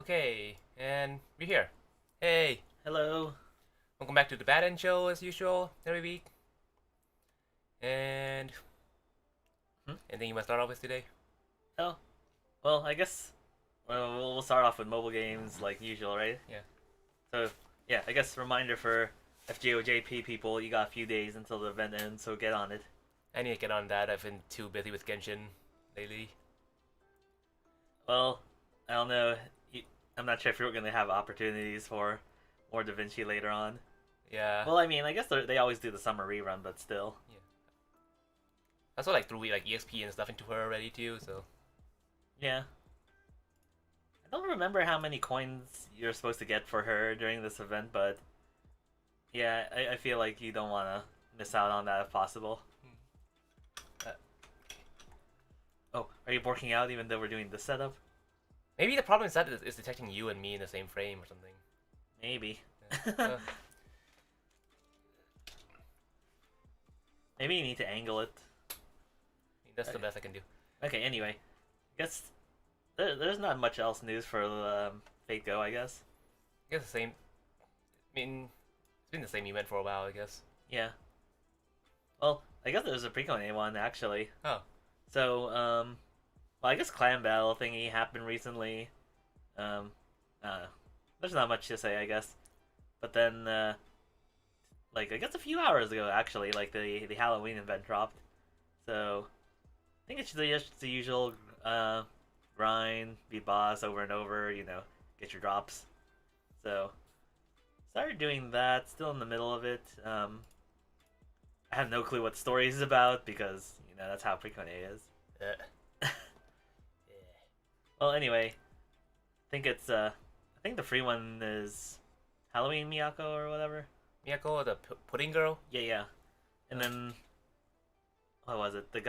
Okay, and we're here. Hey, Hello. welcome back to the Bad End Show as usual every week. And Hmm? anything you want to start off with today? Oh, well, I guess we'll start off with mobile games like usual, right? Yeah, So, yeah, I guess reminder for FGOJP people, you got a few days until the event ends, so get on it. I need to get on that. I've been too busy with Genshin lately. Well, I don't know. I'm not sure if you're going to have opportunities for more Da Vinci later on. Yeah, Well, I mean, I guess they always do the summer rerun, but still. yeah. I also like threw like EXP and stuff into her already too. So Yeah. I don't remember how many coins you're supposed to get for her during this event, but yeah, I feel like you don't want to miss out on that if possible. uh, Oh, are you working out even though we're doing this setup? maybe the problem is that it's detecting you and me in the same frame or something. Maybe. Yeah. Maybe you need to angle it. That's the best I can do. Okay, anyway. I guess there's not much else news for the Fate Go, I guess. I guess the same. I mean, it's been the same event for a while, I guess. Yeah. Well, I guess there's a pre-con one, actually. Oh, So, well, I guess Clan Battle thingy happened recently. There's not much to say, I guess. But then, like, I guess a few hours ago, actually, like, the Halloween event dropped. So, I think it's just the usual, grind, beat boss over and over, get your drops. So, started doing that, still in the middle of it. I have no clue what the story is about because, that's how Precon A is. yeah. Well, anyway, I think the free one is Halloween Miyako or whatever. Miyako, the pudding girl. Yeah, yeah. And then, what was it? The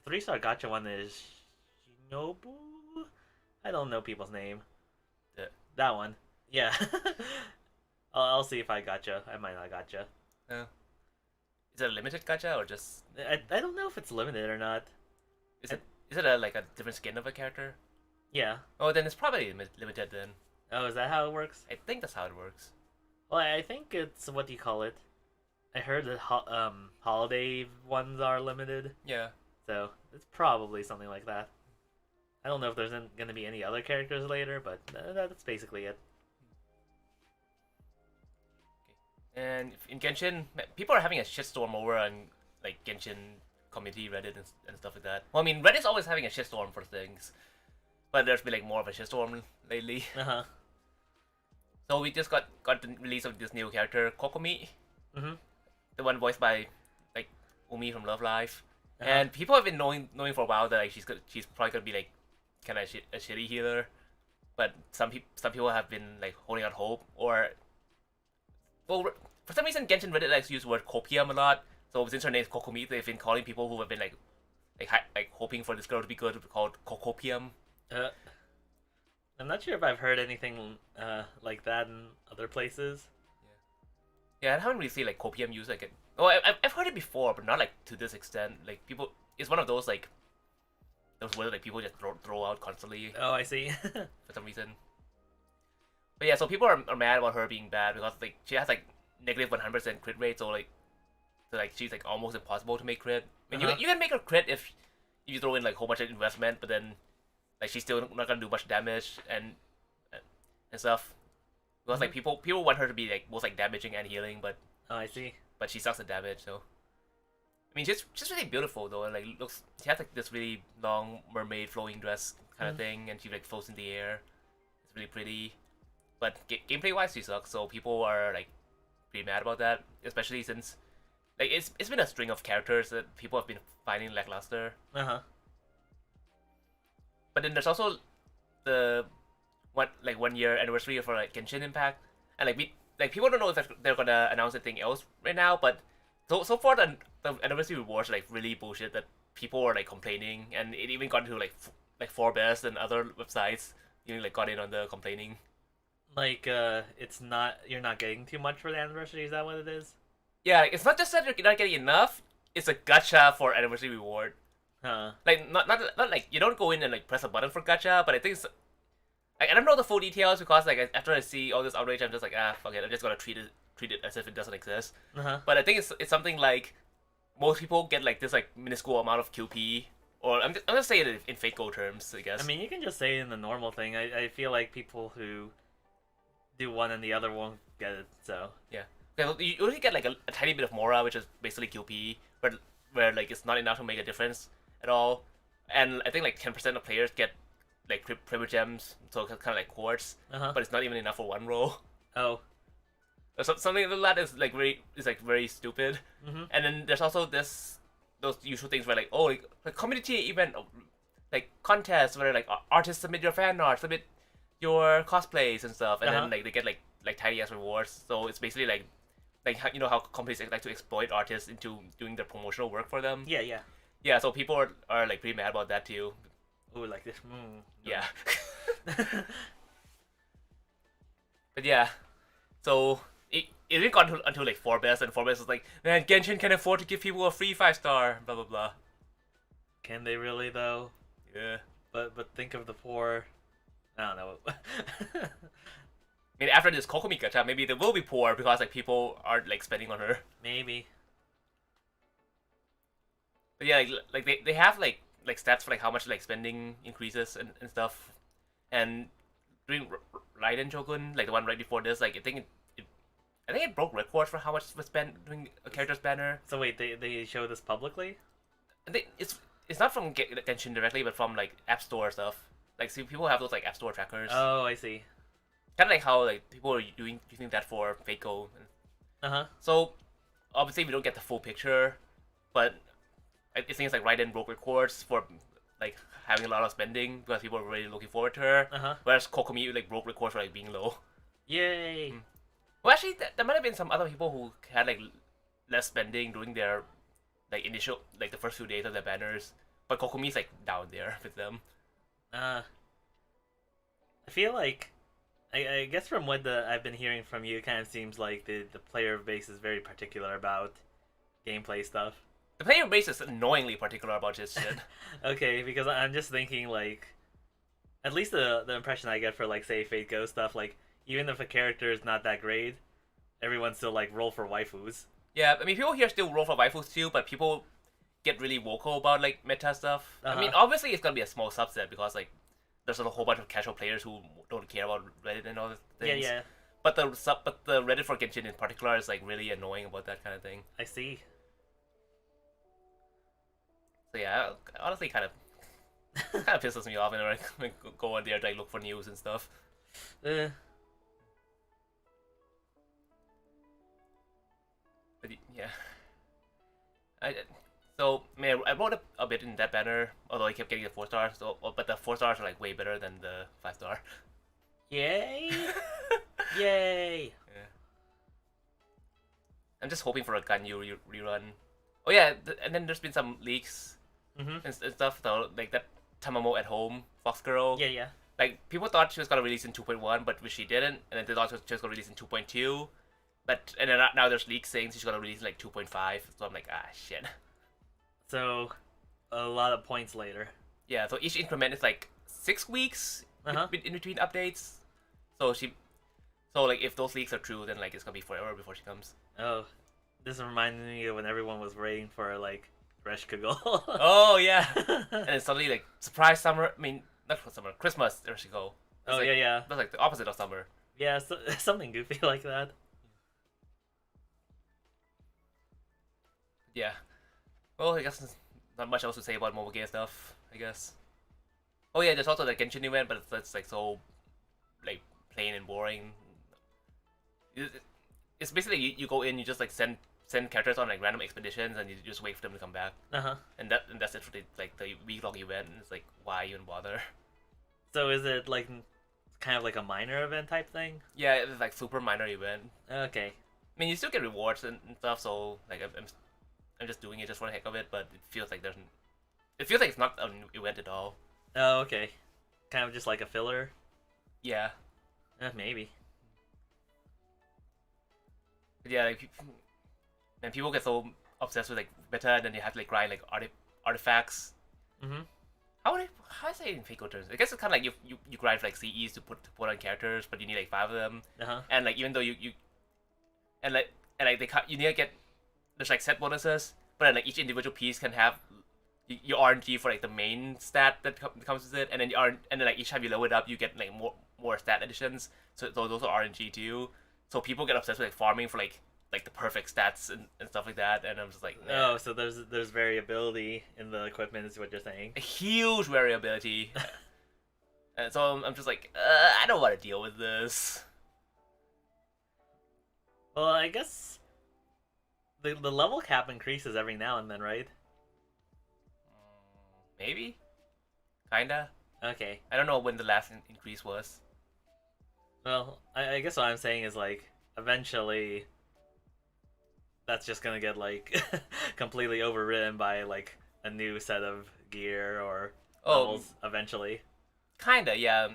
3-star gotcha one is Shinobu? I don't know people's name. Yeah. That one. Yeah. I'll see if I gotcha. I might not gotcha. Is it a limited gacha or just? I don't know if it's limited or not. Is it like a different skin of a character? Yeah. Oh, then it's probably limited then. Oh, is that how it works? I think that's how it works. Well, I think it's, what do you call it? I heard that holiday ones are limited, Yeah. so it's probably something like that. I don't know if there's going to be any other characters later, but that's basically it. And in Genshin, people are having a shitstorm over on like Genshin community Reddit and stuff like that. Well, I mean, Reddit's always having a shitstorm for things, but there's been like more of a shitstorm lately. Uh-huh. So we just got the release of this new character, Kokomi, Mm-hmm. the one voiced by like Umi from Love Live. Uh-huh. And people have been knowing for a while that like she's probably gonna be like kind of a shitty healer, but some people have been like holding out hope. Or well, for some reason Genshin Reddit likes to use the word copium a lot. So since her name is Kokomi, they've been calling people who have been like hoping for this girl to be good called Kokopium. Uh, I'm not sure if I've heard anything like that in other places. Yeah, I haven't really seen like copium used like it. Oh, I've heard it before, but not like to this extent. Like people, it's one of those like those words like people just throw out constantly Oh, I see. for some reason. But yeah, so people are mad about her being bad because like she has like negative 100% crit rate, so she's like almost impossible to make crit. I mean, you can make her crit if you throw in like a whole bunch of investment, but then like she's still not gonna do much damage and stuff. Because like people want her to be like both like damaging and healing, but Oh, I see. she sucks at damage. So I mean, she's really beautiful though, and like looks she has like this really long mermaid flowing dress kind of thing, and she like floats in the air. It's really pretty, but gameplay wise she sucks. So people are like pretty mad about that, especially since like it's been a string of characters that people have been finding lackluster. Uh-huh. But then there's also the 1 year anniversary for like Genshin Impact, and like people don't know if they're gonna announce anything else right now. But so far the anniversary rewards are like really bullshit that people are like complaining, and it even got into like Forbes and other websites. You like got in on the complaining. Like, it's not, you're not getting too much for the anniversary, is that what it is? Yeah, like, it's not just that you're not getting enough. It's a gacha for anniversary reward. Huh. Like not like you don't go in and like press a button for gacha, but I think I don't know the full details because like after I see all this outrage, I'm just like fuck it. I'm just gonna treat it as if it doesn't exist. Uh-huh. But I think it's something like most people get like this like minuscule amount of QP, or I'm just saying it in fake go terms, I I guess. mean, you can just say it in the normal thing. I feel like people who do one and the other won't get it. So Yeah. You only get like a tiny bit of Mora, which is basically QP, but where like it's not enough to make a difference at all. And I think like 10% of players get like privilege gems, so it's kind of like quartz, uh-huh. but it's not even enough for one roll. Oh. Something like that is like very stupid. Mm-hmm. And then there's also those usual things where like like community event like contests where like artists submit your fan art, submit your cosplays and stuff, and Uh-huh. then like they get like tiny ass rewards. So it's basically like how companies like to exploit artists into doing their promotional work for them. Yeah, yeah. Yeah, so people are like pretty mad about that too. Ooh, like this. Yeah. But yeah, so it didn't go until like Forbes, and Forbes was like, man, Genshin can afford to give people a free 5-star, blah blah blah. Can they really though? Yeah. But think of the poor. I don't know. I mean, after this Kokomi gacha, maybe they will be poor because like people are like spending on her. Maybe. But yeah, like they have like stats for like how much like spending increases and stuff. And during Raiden Shogun, like the one right before this, like I think it broke records for how much was spent doing a character's banner. So wait, they show this publicly? I think it's not from Genshin directly, but from like App Store stuff. Like, see, people have those like App Store trackers. Oh, I see. Kind of like how like people are using that for Faco. Uh-huh. So obviously we don't get the full picture, but I think it's like Raiden broke records for like having a lot of spending because people were really looking forward to her. Uh-huh. Whereas Kokomi like broke records for like being low. Yay. Well, actually, there might have been some other people who had like less spending during their like initial like the first few days of their banners, but Kokomi's like down there with them. I feel like I guess from what I've been hearing from you, it kind of seems like the player base is very particular about gameplay stuff. The player base is annoyingly particular about this shit. Okay, because I'm just thinking like, at least the impression I get for like say Fate Go stuff, like even if a character is not that great, everyone's still like roll for waifus. Yeah, I mean people here still roll for waifus too, but people get really vocal about like meta stuff. I mean, obviously it's gonna be a small subset because like there's a whole bunch of casual players who don't care about Reddit and all these things. Yeah, yeah. But the Reddit for Genshin in particular is like really annoying about that kind of thing. I see. So yeah, honestly, kind of pisses me off when I like, go on there to like, look for news and stuff. Uh, But yeah, so man, I wrote a bit in that banner, although I kept getting the 4 stars. So, but the 4 stars are like way better than the 5-star. yay! Yay! Yeah. I'm just hoping for a Ganyu rerun. Oh yeah, and then there's been some leaks and stuff. So like that Tamamo at home Fox Girl. Yeah, yeah. Like people thought she was gonna release in 2.1, but she didn't, and then they thought she was gonna release in 2.2. But and then now there's leaks saying she's gonna release in like 2.5. So I'm like, shit. So, a lot of points later. Yeah, so each increment is like 6 weeks in between updates. So like if those leaks are true, then like it's gonna be forever before she comes. Oh, this reminded me of when everyone was waiting for like Resh Kagol. Oh yeah, and then suddenly like surprise summer. I mean, not summer, Christmas. There she go. Oh like, yeah, yeah. That's like the opposite of summer. Yeah, so, something goofy like that. Yeah. Well, I guess there's not much else to say about mobile game stuff. I guess. Oh yeah, there's also the Genshin event, but it's like so like plain and boring. It's basically you go in, you just like send characters on like random expeditions, and you just wait for them to come back. And that's it for the week-long event. And it's like, why even bother? So is it like kind of like a minor event type thing? Yeah, it's like super minor event. Okay. I mean, you still get rewards and stuff, so like I'm just doing it just for the heck of it, but it feels like it's not an event at all. Oh, okay. Kind of just like a filler? Yeah. Maybe. But yeah, like, and people get so obsessed with like meta, and then you have to like grind like artifacts. How is it in Fako terms? I guess it's kind of like you grind for like CEs to put on characters, but you need like 5 of them, Uh-huh. and like even though you and like you need to get there's like set bonuses, but then like each individual piece can have your RNG for like the main stat that comes with it, and then and then like each time you lower it up, you get like more stat additions. So those are RNG too. So people get obsessed with like farming for like the perfect stats and stuff like that, and I'm just like, oh, so there's variability in the equipment, is what you're saying. a huge variability. And so I'm just like, I don't want to deal with this. Well, I guess the level cap increases every now and then, right? Maybe, kinda. Okay. I don't know when the last increase was. Well, I guess what I'm saying is like eventually that's just gonna get like completely overridden by like a new set of gear or levels eventually. Kinda, yeah.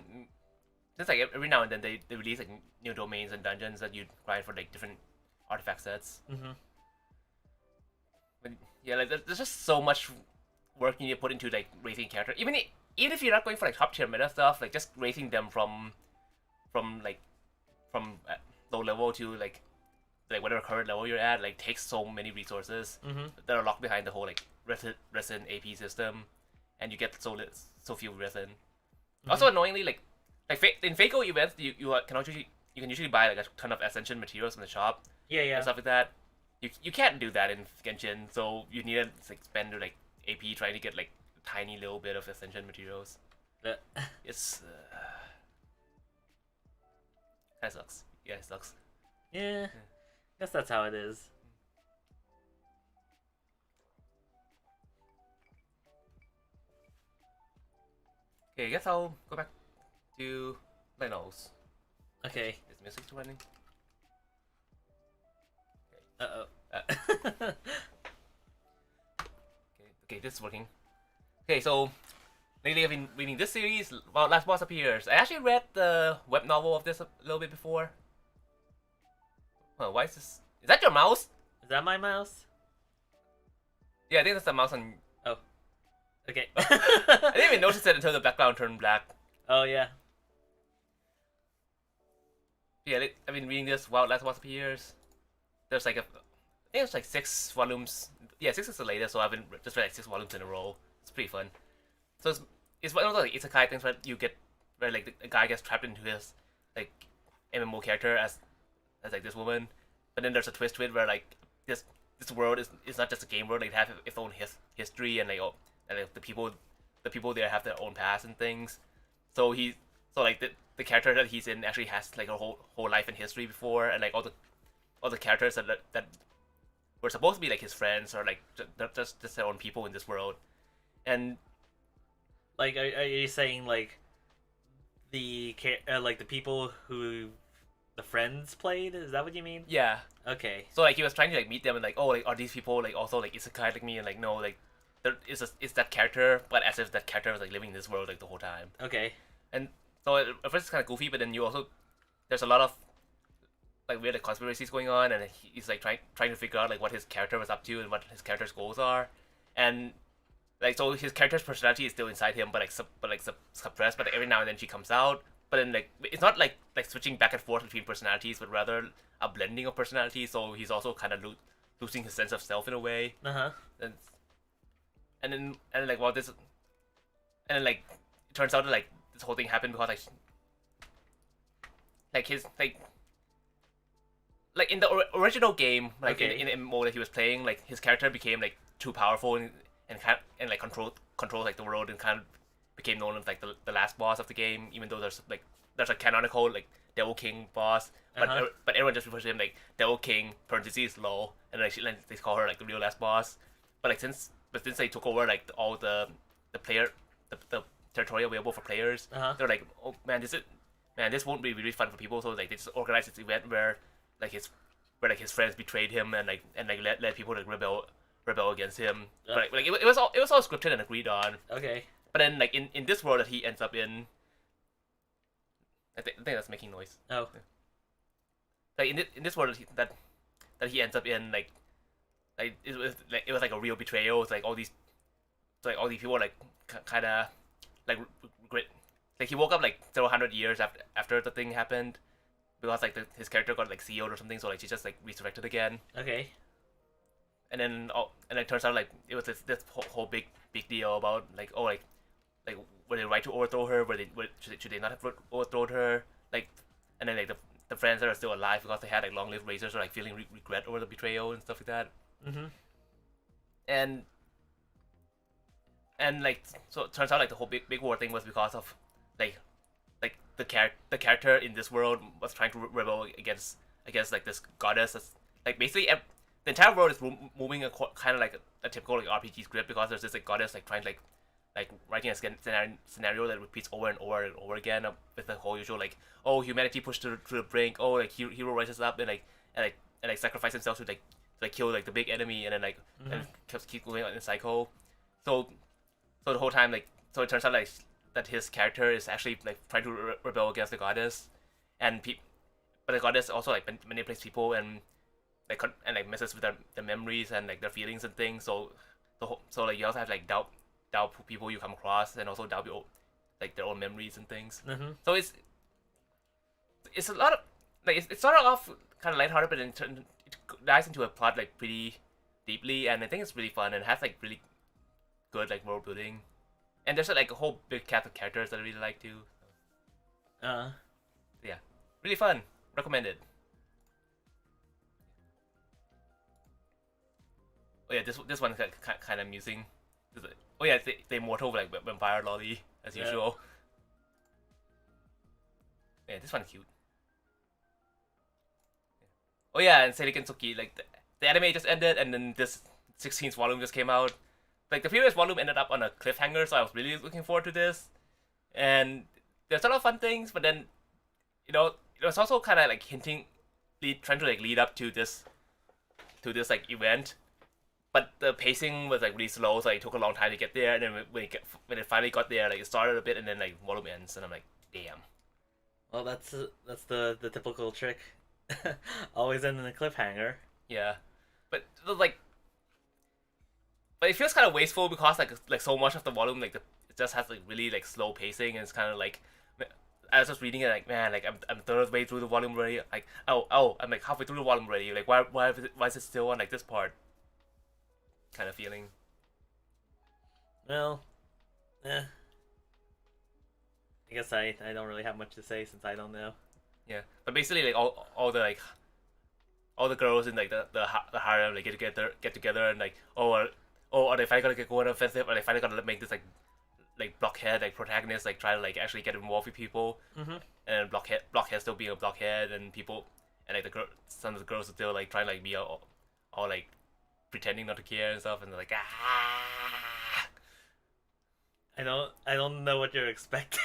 Just like every now and then they release like new domains and dungeons that you grind for like different artifact sets. Mm-hmm. But yeah, like there's just so much work you need to put into like raising character. Even if you're not going for like top tier meta stuff, like just raising them from like from low level to like whatever current level you're at, like takes so many resources that are locked behind the whole like resin AP system, and you get so few resin. Also annoyingly, like in Fako events, you can usually buy like a ton of ascension materials from the shop. Yeah, And stuff like that. You can't do that in Genshin, so you need to like spend like AP trying to get like a tiny little bit of ascension materials. It's that sucks. Yeah, it sucks. yeah. Guess that's how it is. Okay, I guess I'll go back to Lenos. Okay. Is music still running? Uh-oh. Okay, this is working. Okay, so lately I've been reading this series, While Last Boss Appears. I actually read the web novel of this a little bit before. Oh, why is this? Is that your mouse? Is that my mouse? Yeah, I think that's the mouse on. Oh. Okay. I didn't even notice it until the background turned black. Oh, yeah. Yeah, I've been reading this Wild Last Boss Appears. There's like I think it's like 6 volumes. Yeah, 6 is the latest, so I've been just read like 6 volumes in a row. It's pretty fun. So it's one of those like isekai things where you get where like the guy gets trapped into his like MMO character as like this woman, but then there's a twist to it where like this world is not just a game world. Like, it has its own history and like the people there have their own past and things. So like the character that he's in actually has like a whole life and history before, and like all the characters that were supposed to be like his friends or like just their own people in this world. And Like, are you saying like the people who the friends played? Is that what you mean? yeah, Okay. so like he was trying to like meet them and like, oh, like are these people like also like isekai like me? And like, no, like there is it's that character, but as if that character was like living in this world like the whole time. Okay. And so at first it's kind of goofy, but then there's a lot of like weird like, conspiracies going on, and he's like trying to figure out like what his character was up to and what his character's goals are, and like so his character's personality is still inside him, but suppressed. But like, every now and then she comes out. But then like it's not like switching back and forth between personalities, but rather a blending of personalities. So he's also kind of losing his sense of self in a way. Uh-huh. And then like like it turns out that like this whole thing happened because like his like in the original game, like Okay. in the MMO that he was playing, like his character became like too powerful and like control like the world, and kind of became known as like the last boss of the game. Even though there's a canonical like Devil King boss, but but everyone just refers to him like Devil King parentheses low, and like they call her like the real last boss. But like since they took over like all the territory available for players, they're like, oh man, this won't be really fun for people. So like they just organized this event where his friends betrayed him and led people to rebel against him. But like it was all scripted and agreed on. Okay. But then like in this world that he ends up in, I think that's making noise. Oh. Like in this world that he ends up in, like it was like a real betrayal. It's like all these so like all these people were like kind of like regret. Like he woke up like several hundred years after the thing happened, because like his character got like CO'd or something, so like she just like resurrected again. Okay. And then and it turns out like it was this whole big deal about like like were they right to overthrow her? Should they not have overthrown her? Like, and then like the friends that are still alive because they had like long-lived razors are like feeling regret over the betrayal and stuff like that. Mm-hmm. And like so it turns out like the whole big war thing was because of like the character in this world was trying to rebel against like this goddess that's, like basically the entire world is moving kind of like a typical like RPG script, because there's this like goddess like trying to like writing a scenario that repeats over and over and over again, with the whole usual like, oh, humanity pushed to the brink, oh, like hero rises up and like sacrifice himself to like kill like the big enemy, and then like and keep going on in a cycle. So the whole time, like, so it turns out like that his character is actually like trying to rebel against the goddess, and but the goddess also like manipulates people and like messes with their memories and like their feelings and things. So like you also have like doubt people you come across, and also doubt your like their own memories and things. Mm-hmm. So it's a lot of like it's sort of kind of lighthearted, but then it dives into a plot like pretty deeply, and I think it's really fun and has like really good like world building, and there's like a whole big cast of characters that I really like too. Yeah, really fun. Recommended. Oh yeah, this one's kind of amusing. Oh yeah, the immortal like vampire lolly as usual. Yeah, this one's cute. Oh yeah, and Seiriken Tsuki, like the anime just ended, and then this 16th volume just came out. Like the previous volume ended up on a cliffhanger, so I was really looking forward to this. And there's a lot of fun things, but then it was also kind of like trying to like lead up to this like event. But the pacing was like really slow, so it took a long time to get there. And then when it finally got there, like it started a bit, and then like volume ends, and I'm like, damn. Well, that's the typical trick. Always end in a cliffhanger. Yeah, but it feels kind of wasteful, because like so much of the volume like it just has like really like slow pacing, and it's kind of like I was just reading it like, man, like I'm third way through the volume already. Like oh I'm like halfway through the volume already. Like why is it still on like this part? Kind of feeling. Well, I guess I don't really have much to say since I don't know. Yeah, but basically like all the girls in like the harem like get together and like are they finally gonna go on offensive? Are they finally gonna make this like blockhead like protagonist like try to like actually get involved with people? Mm-hmm. And blockhead still being a blockhead, and people and like some of the girls are still like trying to like be all like pretending not to care and stuff, and they're like I don't know what you're expecting.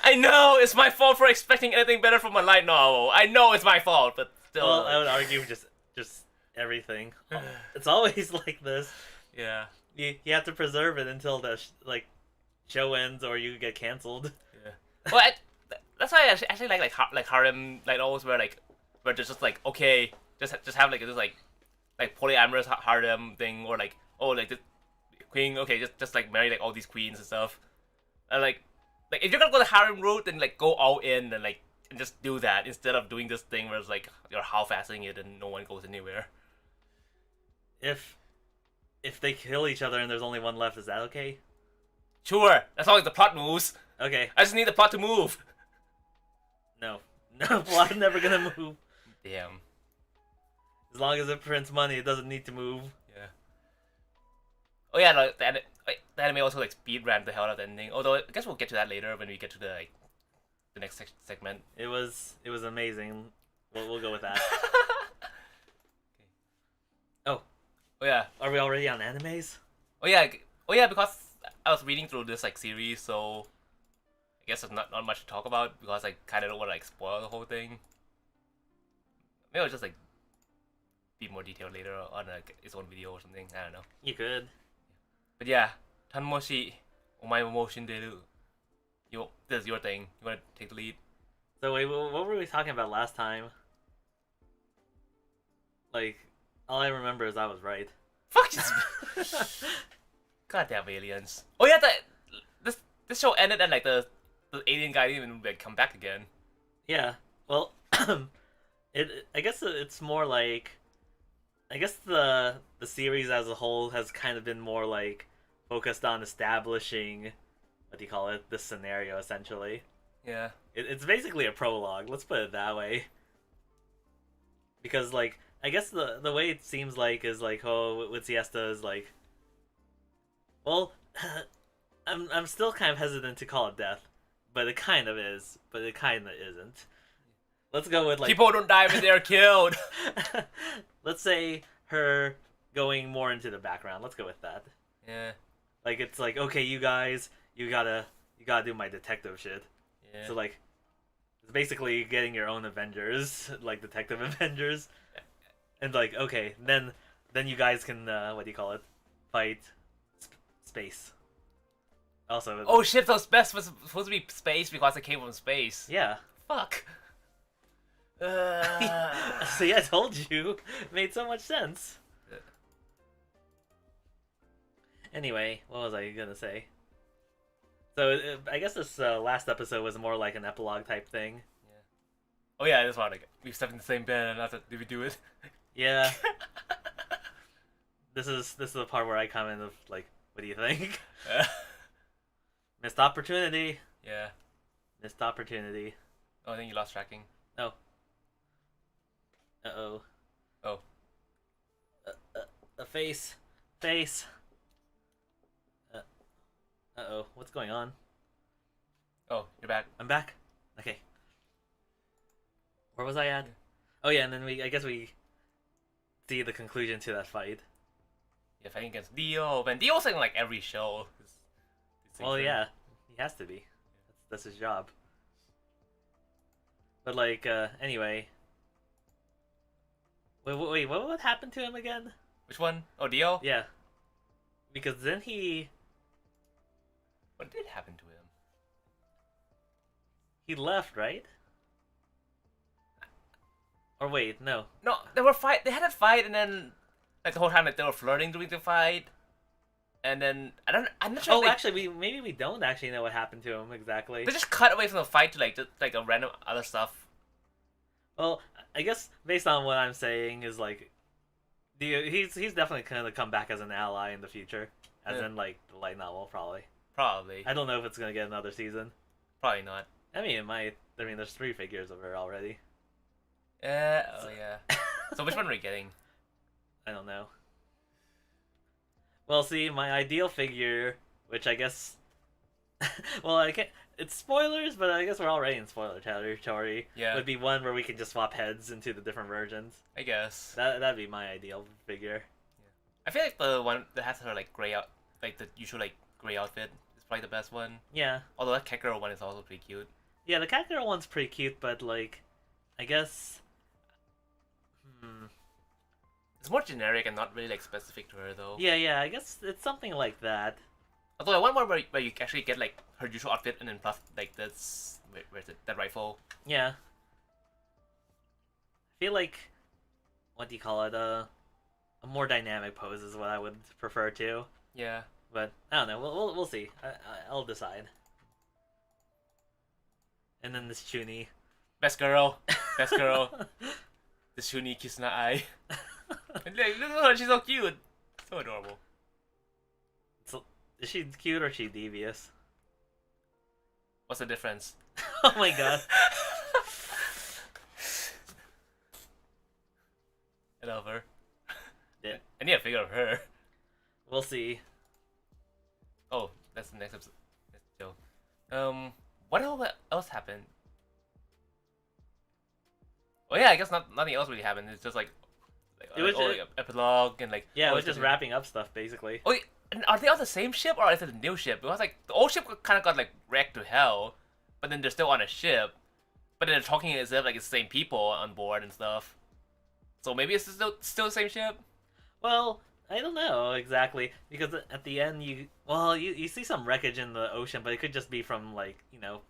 I know it's my fault for expecting anything better from a light novel. I know it's my fault, but still. Well, I would argue just everything. It's always like this. Yeah. You have to preserve it until the show ends or you get canceled. Yeah. Well, that's why I actually like harem light novels where they're just like, okay, just have like this like polyamorous harem thing, or like, oh, like the queen, okay, just like marry like all these queens and stuff. And like if you're gonna go the harem route, then like go all in and like and just do that instead of doing this thing where it's like you're half-assing it and no one goes anywhere. If they kill each other and there's only one left, is that okay? Sure, as long as the plot moves. Okay. I just need the plot to move. No, plot's never gonna move. Damn. As long as it prints money, it doesn't need to move. Yeah. Oh yeah, like, the anime also like speed ran the hell out of the ending. Although I guess we'll get to that later when we get to the the next segment. It was amazing. We'll go with that. Okay. Oh yeah. Are we already on animes? Oh yeah, because I was reading through this like series, so I guess there's not much to talk about, because I kind of don't want to like spoil the whole thing. Maybe I'll just like be more detailed later on like its own video or something. I don't know. You could. But yeah, Tanmoshi, omae mo shinderu. This is your thing. You want to take the lead? So wait, what were we talking about last time? Like, all I remember is I was right. Fuck you. Goddamn aliens. Oh yeah, this show ended and like the alien guy didn't even like come back again. Yeah. Well, I guess it's more like I guess the series as a whole has kind of been more like focused on establishing what do you call it, this scenario essentially. Yeah. It's basically a prologue. Let's put it that way. Because like I guess the way it seems like is like oh with Siesta is like well I'm still kind of hesitant to call it death, but it kind of is, but it kind of isn't. Let's go with like People don't die when they're killed. let's say her going more into the background. Let's go with that. Yeah. Like it's like okay, you guys, you gotta do my detective shit. Yeah. So like it's basically getting your own Avengers, like Detective Avengers, and like okay, then you guys can what do you call it, fight space. Also, oh shit! So space was supposed to be space because it came from space. yeah. Fuck. See, I told you, it made so much sense. Anyway, what was I gonna say? So I guess this last episode was more like an epilogue type thing. Yeah. Oh yeah, that's why like we slept in the same bed and after did we do it? Yeah. This is the part where I comment of like, what do you think? Missed opportunity. Yeah. Missed opportunity. Oh, I think you lost tracking. Oh. Uh-oh. Oh. A face. Face. Uh-oh. What's going on? Oh, you're back. I'm back. Okay. Where was I at? Oh yeah, and then I guess we see the conclusion to that fight. Yeah, fighting against Dio. Man, Dio's in like every show. Well, yeah. He has to be. That's his job. But like, anyway. Wait, what happened to him again? Which one? Oh, Dio? Yeah. Because then he What did happen to him? he left, right? Or wait, no. No, they had a fight and then like the whole time like they were flirting during the fight. And then I'm not sure. Oh, actually, maybe we don't actually know what happened to him exactly. They just cut away from the fight to like just like a random other stuff. Well, I guess based on what I'm saying is like, he's definitely gonna come back as an ally in the future, as in like the light novel probably. Probably. I don't know if it's gonna get another season. Probably not. I mean, it might. I mean, there's 3 figures of her already. Oh yeah. So which one are we getting? I don't know. Well, see, my ideal figure, which I guess, well, I can't. It's spoilers, but I guess we're already in spoiler territory. Yeah. Would be one where we can just swap heads into the different versions. I guess. That'd be my ideal figure. I feel like the one that has her like gray out, like the usual like gray outfit is probably the best one. Yeah. Although that cat girl one is also pretty cute. Yeah, the cat girl one's pretty cute, but like, I guess. It's more generic and not really like specific to her though. Yeah, I guess it's something like that. Although I want one where you actually get like her usual outfit and then plus like that's where's it, that rifle. Yeah. I feel like, what do you call it? A more dynamic pose is what I would prefer to. Yeah. But I don't know. We'll see. I'll decide. And then this Chuni. Best girl. Best girl. The Shuni Kisuna Eye. And look at her, she's so cute. So adorable. So, is she cute or is she devious? What's the difference? Oh my god. I love her. Yeah. I need a figure of her. We'll see. Oh, that's the next episode. What else happened? Oh yeah, I guess nothing else really happened. It's just like epilogue and like Yeah, it was just wrapping up stuff basically. Oh, and are they on the same ship or is it a new ship? Because like the old ship kind of got like wrecked to hell, but then they're still on a ship. But then they're talking as if like it's the same people on board and stuff. So maybe it's still the same ship. Well, I don't know exactly because at the end you see some wreckage in the ocean, but it could just be from like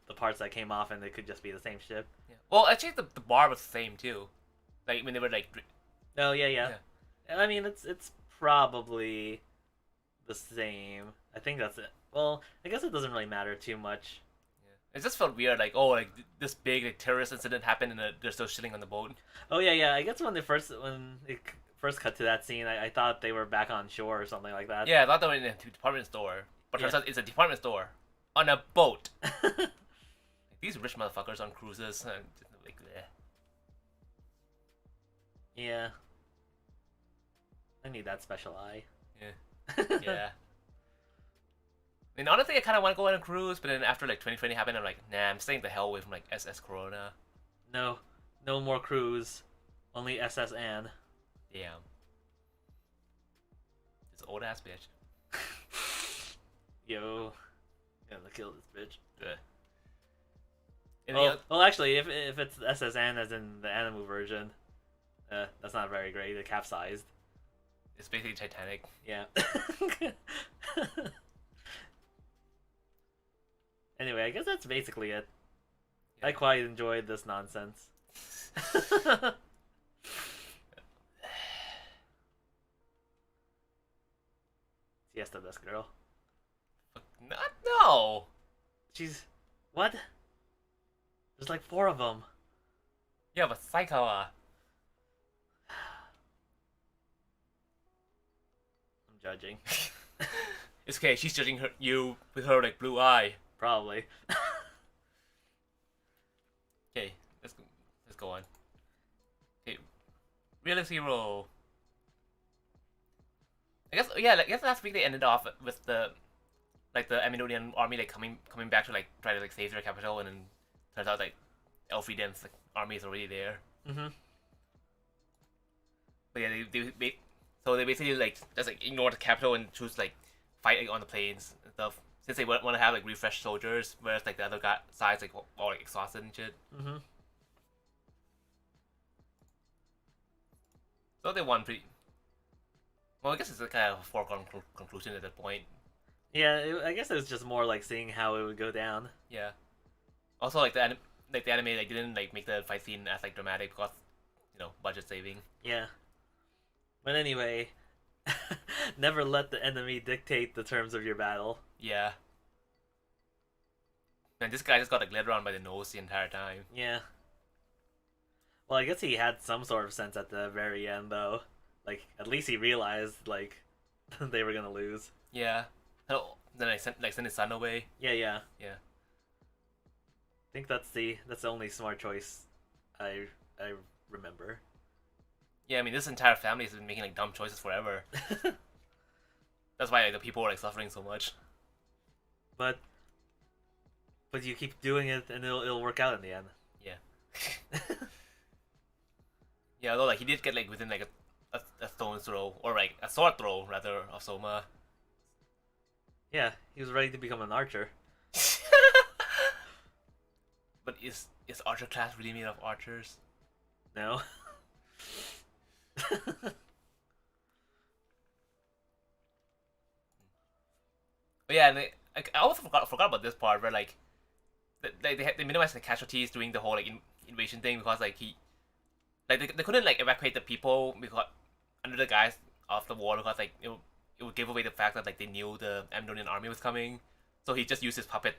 the parts that came off, and it could just be the same ship. Yeah. Well, actually the bar was the same too. Like when they were like. Oh yeah. I mean it's probably the same. I think that's it. Well, I guess it doesn't really matter too much. Yeah. It just felt weird, like, oh, like this big like, terrorist incident happened and they're still shitting on the boat. Oh yeah, yeah. I guess when it first cut to that scene, I thought they were back on shore or something like that. Yeah, I thought they were in a department store, but turns Yeah. out it's a department store on a boat. Like, these rich motherfuckers on cruises, like, bleh. Yeah. I need that special eye. Yeah, yeah. I mean, honestly, I kind of want to go on a cruise, but then after like 2020 happened, I'm like, nah, I'm staying the hell away from like SS Corona. No, no more cruise. Only SS Anne. Damn, this old ass bitch. Yo, gotta kill this bitch. Ugh. Well, actually, if it's SS Anne as in the anime version, that's not very great. It capsized. It's basically Titanic. Yeah. Anyway, I guess that's basically it. Yeah. I quite enjoyed this nonsense. Siesta, this girl. Not no. She's what? There's like 4 of them. Yeah, but Saikawa. I'm judging. It's okay. She's judging you with her like blue eye. Probably. Okay, let's go on. Okay, Realist Hero. I guess last week they ended off with the Amazonian army like coming back to like try to like save their capital, and then turns out like Elfriden's like army is already there. Mm-hmm. But yeah, they basically like just like ignore the capital and choose like fight like, on the plains and stuff. Since they want to have like refreshed soldiers, whereas like the other sides like all like exhausted and shit. Mm-hmm. So they won pretty. Well, I guess it's a kind of a foregone conclusion at that point. Yeah, I guess it was just more like seeing how it would go down. Yeah. Also, like the anime like didn't like make the fight scene as like dramatic because budget saving. Yeah. But anyway, never let the enemy dictate the terms of your battle. Yeah. And this guy just got like led around by the nose the entire time. Yeah. Well, I guess he had some sort of sense at the very end, though. Like, at least he realized, like, they were gonna lose. Yeah. Oh, then I sent his son away. Yeah, yeah. Yeah. I think that's the only smart choice I remember. Yeah, I mean this entire family has been making like dumb choices forever. That's why like, the people are like suffering so much. But you keep doing it, and it'll work out in the end. Yeah. Yeah, although like he did get like within like a stone's throw or like a sword throw rather of Soma. Yeah, he was ready to become an archer. But is archer class really made of archers? No. But yeah, and I also forgot about this part where like they minimized the casualties during the whole like invasion thing because like they couldn't like evacuate the people because under the guise of the war because like it would give away the fact that like they knew the Amazonian army was coming, so he just used his puppet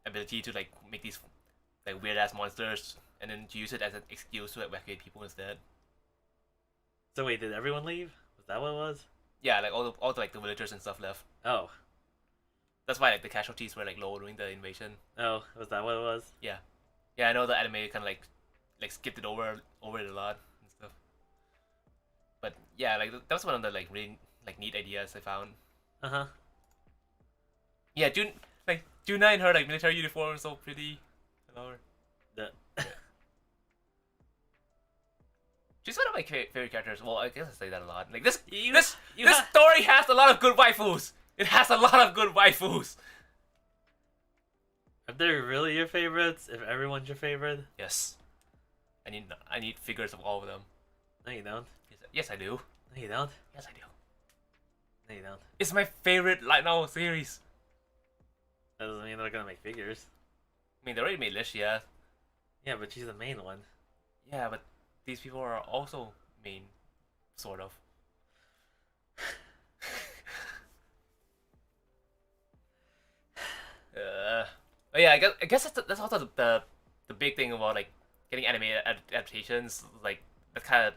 ability to like make these like weird ass monsters and then to use it as an excuse to evacuate people instead. So wait, did everyone leave? Was that what it was? Yeah, like all the like the villagers and stuff left. Oh. That's why like the casualties were like low during the invasion. Oh, was that what it was? Yeah, I know the anime kind of like skipped it over it a lot and stuff. But yeah, like that was one of the like really like neat ideas I found. Uh-huh. Yeah, Juna in her like military uniform is so pretty. I love her. The She's one of my favorite characters. Well, I guess I say that a lot. Like this this story has a lot of good waifus. It has a lot of good waifus. If they're really your favorites, if everyone's your favorite. Yes. I need figures of all of them. No, you don't. Yes, I do. No, you don't. Yes, I do. No, you don't. It's my favorite light novel series. That doesn't mean they're gonna make figures. I mean, they already made Licia. Yeah, but she's the main one. Yeah, but these people are also main, sort of. Oh yeah, I guess that's also the big thing about like getting animated adaptations. Like that kind of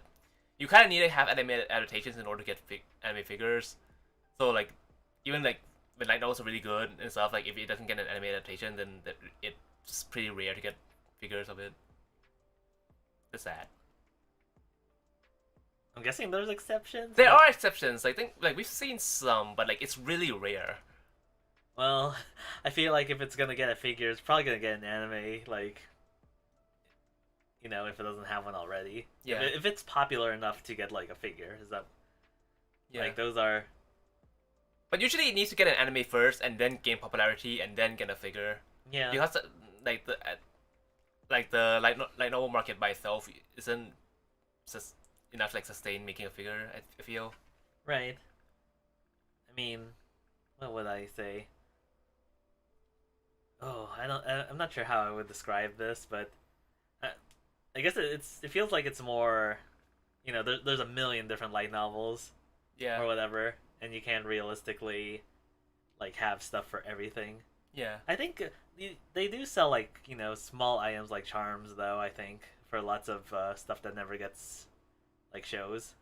you kind of need to have animated adaptations in order to get anime figures. So like even like when light novels are really good and stuff, like if it doesn't get an anime adaptation, then it's pretty rare to get figures of it. It's sad. I'm guessing there's exceptions. There but- are exceptions. I think like we've seen some, but like it's really rare. Well, I feel like if it's gonna get a figure, it's probably gonna get an anime. Like, if it doesn't have one already. Yeah. If it's popular enough to get like a figure, is that Yeah. like those are? But usually it needs to get an anime first and then gain popularity and then get a figure. Yeah. Because like the light novel market by itself isn't just enough like sustain making a figure. I feel. Right. I mean, what would I say? Oh, I'm not sure how I would describe this, but I guess it feels like it's more, there's a million different light novels Yeah. or whatever, and you can't realistically, like, have stuff for everything. Yeah. I think they do sell like small items like charms though. I think for lots of stuff that never gets like shows.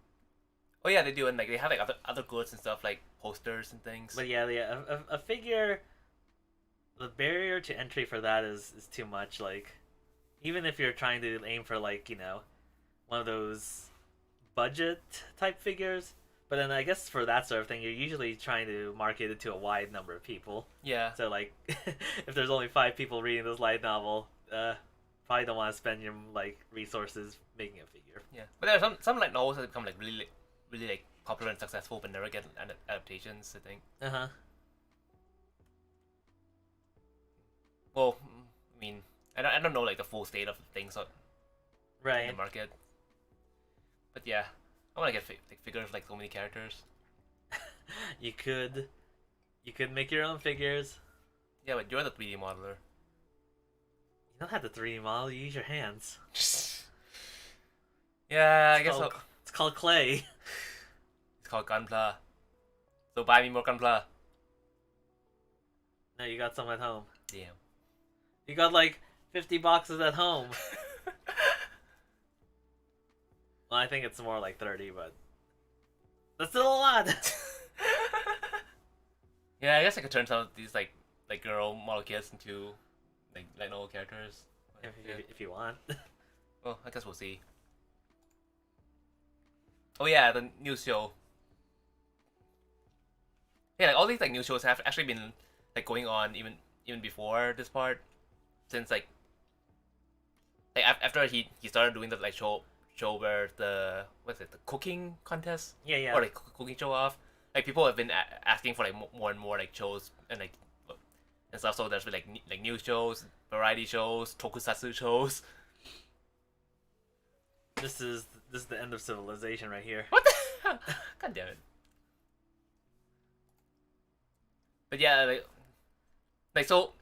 Oh yeah, they do, and like they have like other goods and stuff like posters and things. But yeah, a figure. The barrier to entry for that is too much. Like, even if you're trying to aim for like one of those budget type figures, but then I guess for that sort of thing, you're usually trying to market it to a wide number of people. Yeah. So like, if there's only 5 people reading this light novel, probably don't want to spend your like resources making a figure. Yeah. But there are some like novels that become like really like popular and successful, but never get adaptations. I think. Uh-huh. Well, I mean, I don't know like the full state of things in Right. the market. But yeah, I want to get figures of like so many characters. You could make your own figures. Yeah, but you're the 3D modeler. You don't have to 3D model. You use your hands. Yeah, I It's guess called, so. it's called clay. It's called gunpla. So buy me more gunpla. No, you got some at home. Damn. You got like 50 boxes at home. Well, I think it's more like 30, but that's still a lot. Yeah, I guess I could turn some of these like girl model kits into like light novel characters. But, yeah. if you want. Well, I guess we'll see. Oh yeah, the news show. Yeah, like all these like news shows have actually been like going on even before this part, since like after he started doing the like show where the what's it, the cooking contest Yeah. or like cooking show off. Like people have been asking for like more and more like shows and like and stuff. So there's been like news shows, variety shows, tokusatsu shows. This is the end of civilization right here. What the hell? God damn it. But yeah, like so.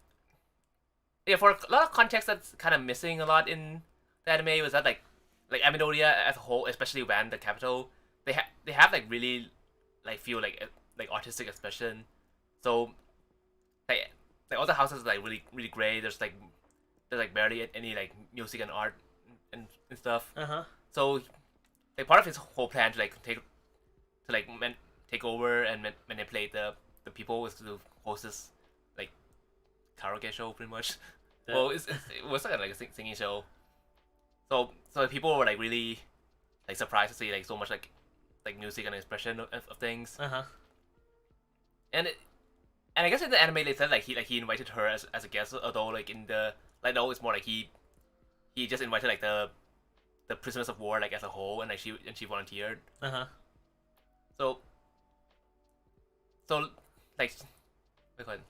Yeah, for a lot of context that's kind of missing a lot in the anime was that like Amidoria as a whole, especially Van the capital, they have like really like feel like artistic expression. So like all the houses are like really great. There's like barely any like music and art and stuff. Uh-huh. So like part of his whole plan to like take over and manipulate the people was to host this like karaoke show pretty much. Yeah. Well, it was like a singing show. So people were like really like surprised to see like so much like music and expression of things. Uh-huh. And I guess in the anime they said like he invited her as a guest, although like in the like no, it's more like he just invited like the prisoners of war like as a whole, and like she volunteered. Uh-huh. So like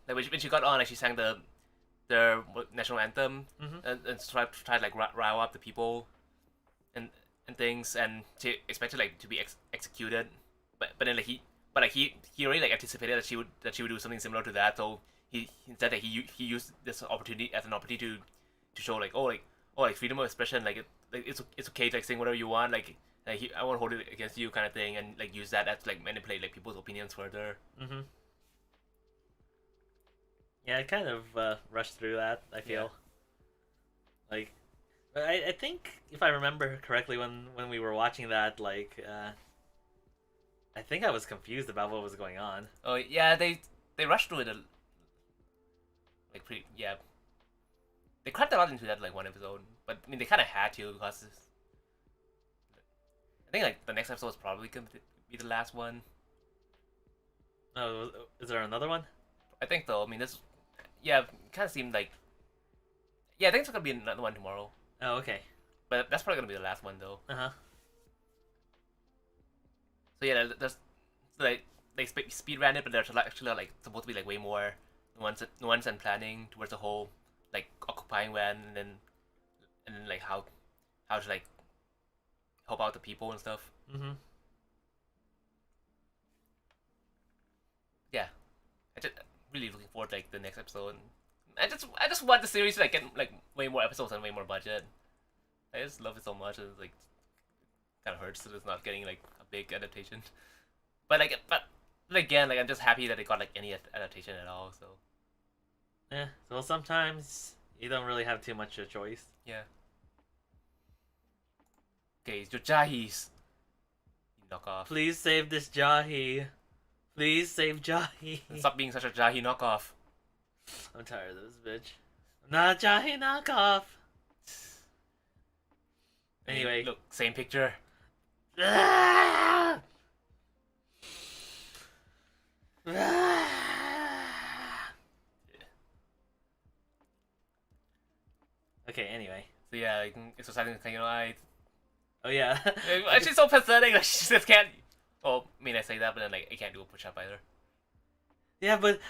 when she got on, like she sang the national anthem and tried to like rile up the people and things, and she expected like to be executed, but then like he already like anticipated that she would do something similar to that, so he said that he used this opportunity as an opportunity to show like freedom of expression, like it's okay to like sing whatever you want, like I won't hold it against you kind of thing, and like use that to like manipulate like people's opinions further. Mm-hmm. Yeah, I kind of rushed through that. I feel like I think if I remember correctly, when we were watching that, like I think I was confused about what was going on. Oh yeah, they rushed through it like pretty yeah. They crammed a lot into that like one episode, but I mean they kind of had to because I think like the next episode is probably gonna be the last one. Oh, is there another one? I think though. I mean this yeah kind of seemed like yeah I think it's gonna be another one tomorrow, Oh, okay. but that's probably gonna be the last one though. Uh huh. So yeah, there's like they speed ran it, but there's actually like supposed to be like way more nuance and planning towards the whole like occupying land and then like how to like help out the people and stuff. Mm-hmm. Yeah, I just really looking forward to like the next episode. I just want the series to like get like way more episodes and way more budget. I just love it so much. It's like kind of hurts that it's not getting like a big adaptation. But again, like I'm just happy that it got like any adaptation at all. So Yeah. So sometimes you don't really have too much of a choice. yeah. Okay, it's your Jahis. You knock off. Please save this Jahi. Please save Jahi. Stop being such a Jahi knockoff. I'm tired of this bitch. Not Jahi knockoff. Anyway. Look, same picture. Ah! Okay, anyway. So yeah, it's deciding to I. Oh yeah. She's so pathetic. Like she just can't. Well, I mean I say that, but then like I can't do a push up either. Yeah, but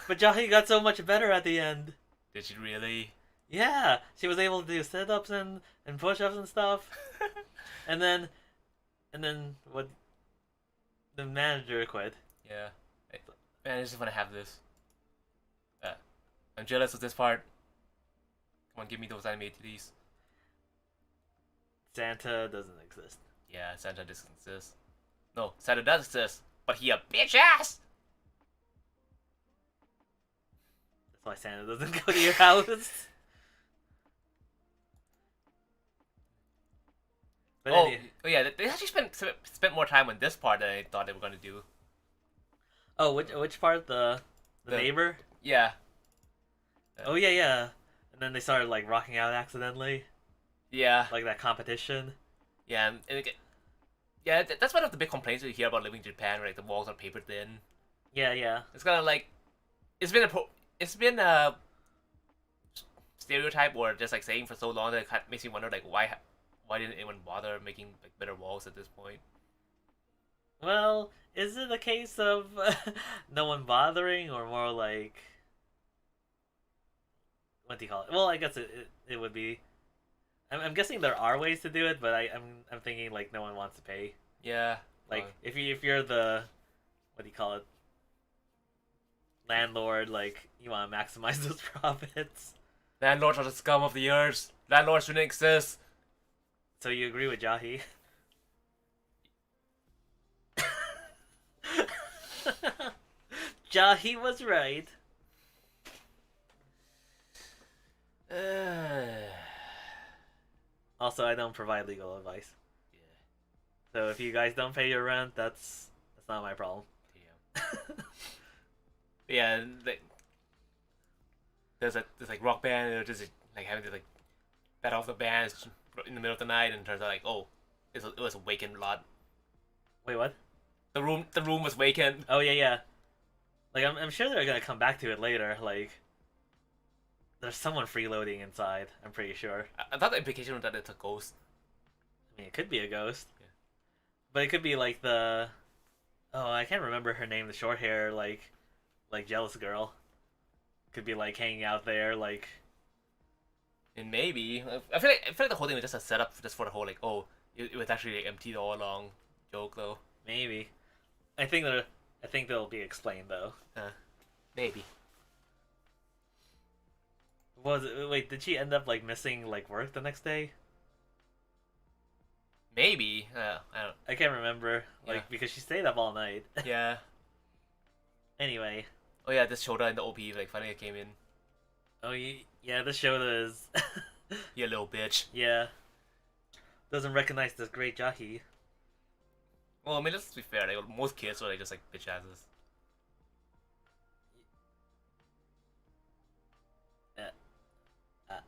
Jahi got so much better at the end. Did she really? Yeah, she was able to do sit-ups and push-ups and stuff. and then what? The manager quit. Yeah. Man, I just want to have this. I'm jealous of this part. Come on, give me those animated titties. Santa doesn't exist. Yeah, Santa doesn't exist. No, Santa does exist, but he a bitch ass. That's why Santa doesn't go to your house. But Oh yeah, they actually spent more time on this part than I thought they were gonna do. Oh, which part? The neighbor? Yeah. Oh yeah. And then they started like rocking out accidentally, Yeah. like that competition. Yeah, yeah. That's one of the big complaints we hear about living in Japan, where like the walls are paper thin. Yeah. It's kind of like it's been a stereotype or just like saying for so long that it makes me wonder like why didn't anyone bother making like better walls at this point? Well, is it a case of no one bothering, or more like what do you call it? Well, I guess it would be. I'm guessing there are ways to do it, but I'm thinking like no one wants to pay. Yeah. Like if you're the what do you call it? Landlord, like you want to maximize those profits. Landlords are the scum of the earth. Landlords shouldn't exist. So you agree with Jahi? Jahi was right. Also, I don't provide legal advice. Yeah. So if you guys don't pay your rent, that's not my problem. Yeah. There's like rock band, and they're just like having to like bat off the bands in the middle of the night, and it turns out like it was a vacant lot. Wait, what? The room was vacant. Oh yeah. Like I'm sure they're gonna come back to it later. Like there's someone freeloading inside. I'm pretty sure. I thought the implication was that it's a ghost. I mean, it could be a ghost. Yeah. But it could be like the. Oh, I can't remember her name. The short hair, like jealous girl. Could be like hanging out there, like. And maybe I feel like the whole thing was just a setup just for the whole like it was actually like, empty all along joke though. Maybe. I think they'll be explained though. Maybe. Wait, did she end up like missing like work the next day? Maybe. I don't. I can't remember. Like Yeah. because she stayed up all night. Yeah. Anyway, Oh yeah, this Shota in the OP like finally came in. Oh yeah, this Shota is. You little bitch. Yeah, doesn't recognize this great Jahi. Well, I mean, let's be fair. Like, most kids are like just like bitch asses. Uh, uh.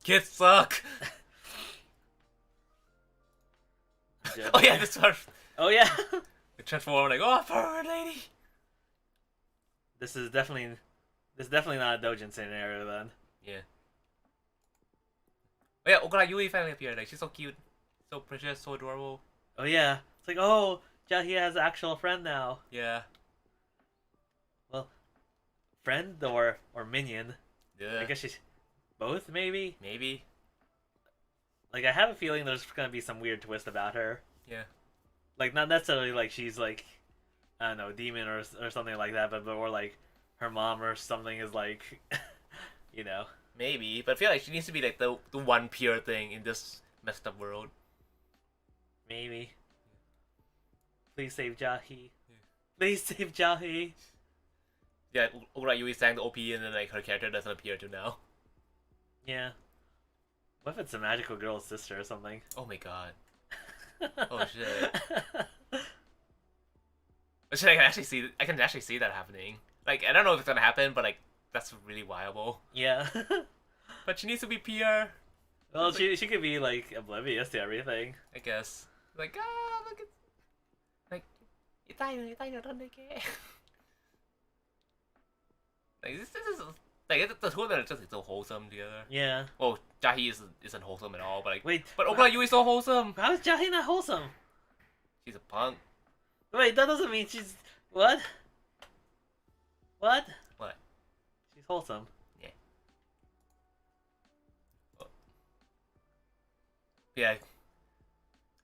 Kids suck. Oh yeah, this one. Oh yeah. The transform like, oh, forward lady. This is definitely not a Dojin scenario then. Yeah. Oh yeah, Okura Yui finally appeared. Like, she's so cute, so precious, so adorable. Oh yeah, it's like, oh, Jahi has an actual friend now. Yeah. Well, friend or minion. Yeah. I guess she's both, maybe. Maybe. Like, I have a feeling there's gonna be some weird twist about her. Yeah. Like, not necessarily like she's like, I don't know, demon or something like that, but more like her mom or something is like, you know. Maybe, but I feel like she needs to be like the one pure thing in this messed up world. Maybe. Please save Jahi. Please save Jahi. Yeah, Okura Yui sang the OP and then like her character doesn't appear to now. Yeah. What if it's a magical girl's sister or something? Oh my god. Oh shit. Which I can actually see that happening. Like, I don't know if it's gonna happen, but like that's really viable. Yeah. But she needs to be pure. Well, she could be like oblivious to everything. I guess. Like, look at like don't like it. Like this is like the two of them are just like, so wholesome together. Yeah. Well, Jahi isn't wholesome at all, but like Wait. but Okura Yui is so wholesome. How is Jahi not wholesome? She's a punk. Wait, that doesn't mean she's what? What? What? She's wholesome. Yeah. Oh. Yeah. I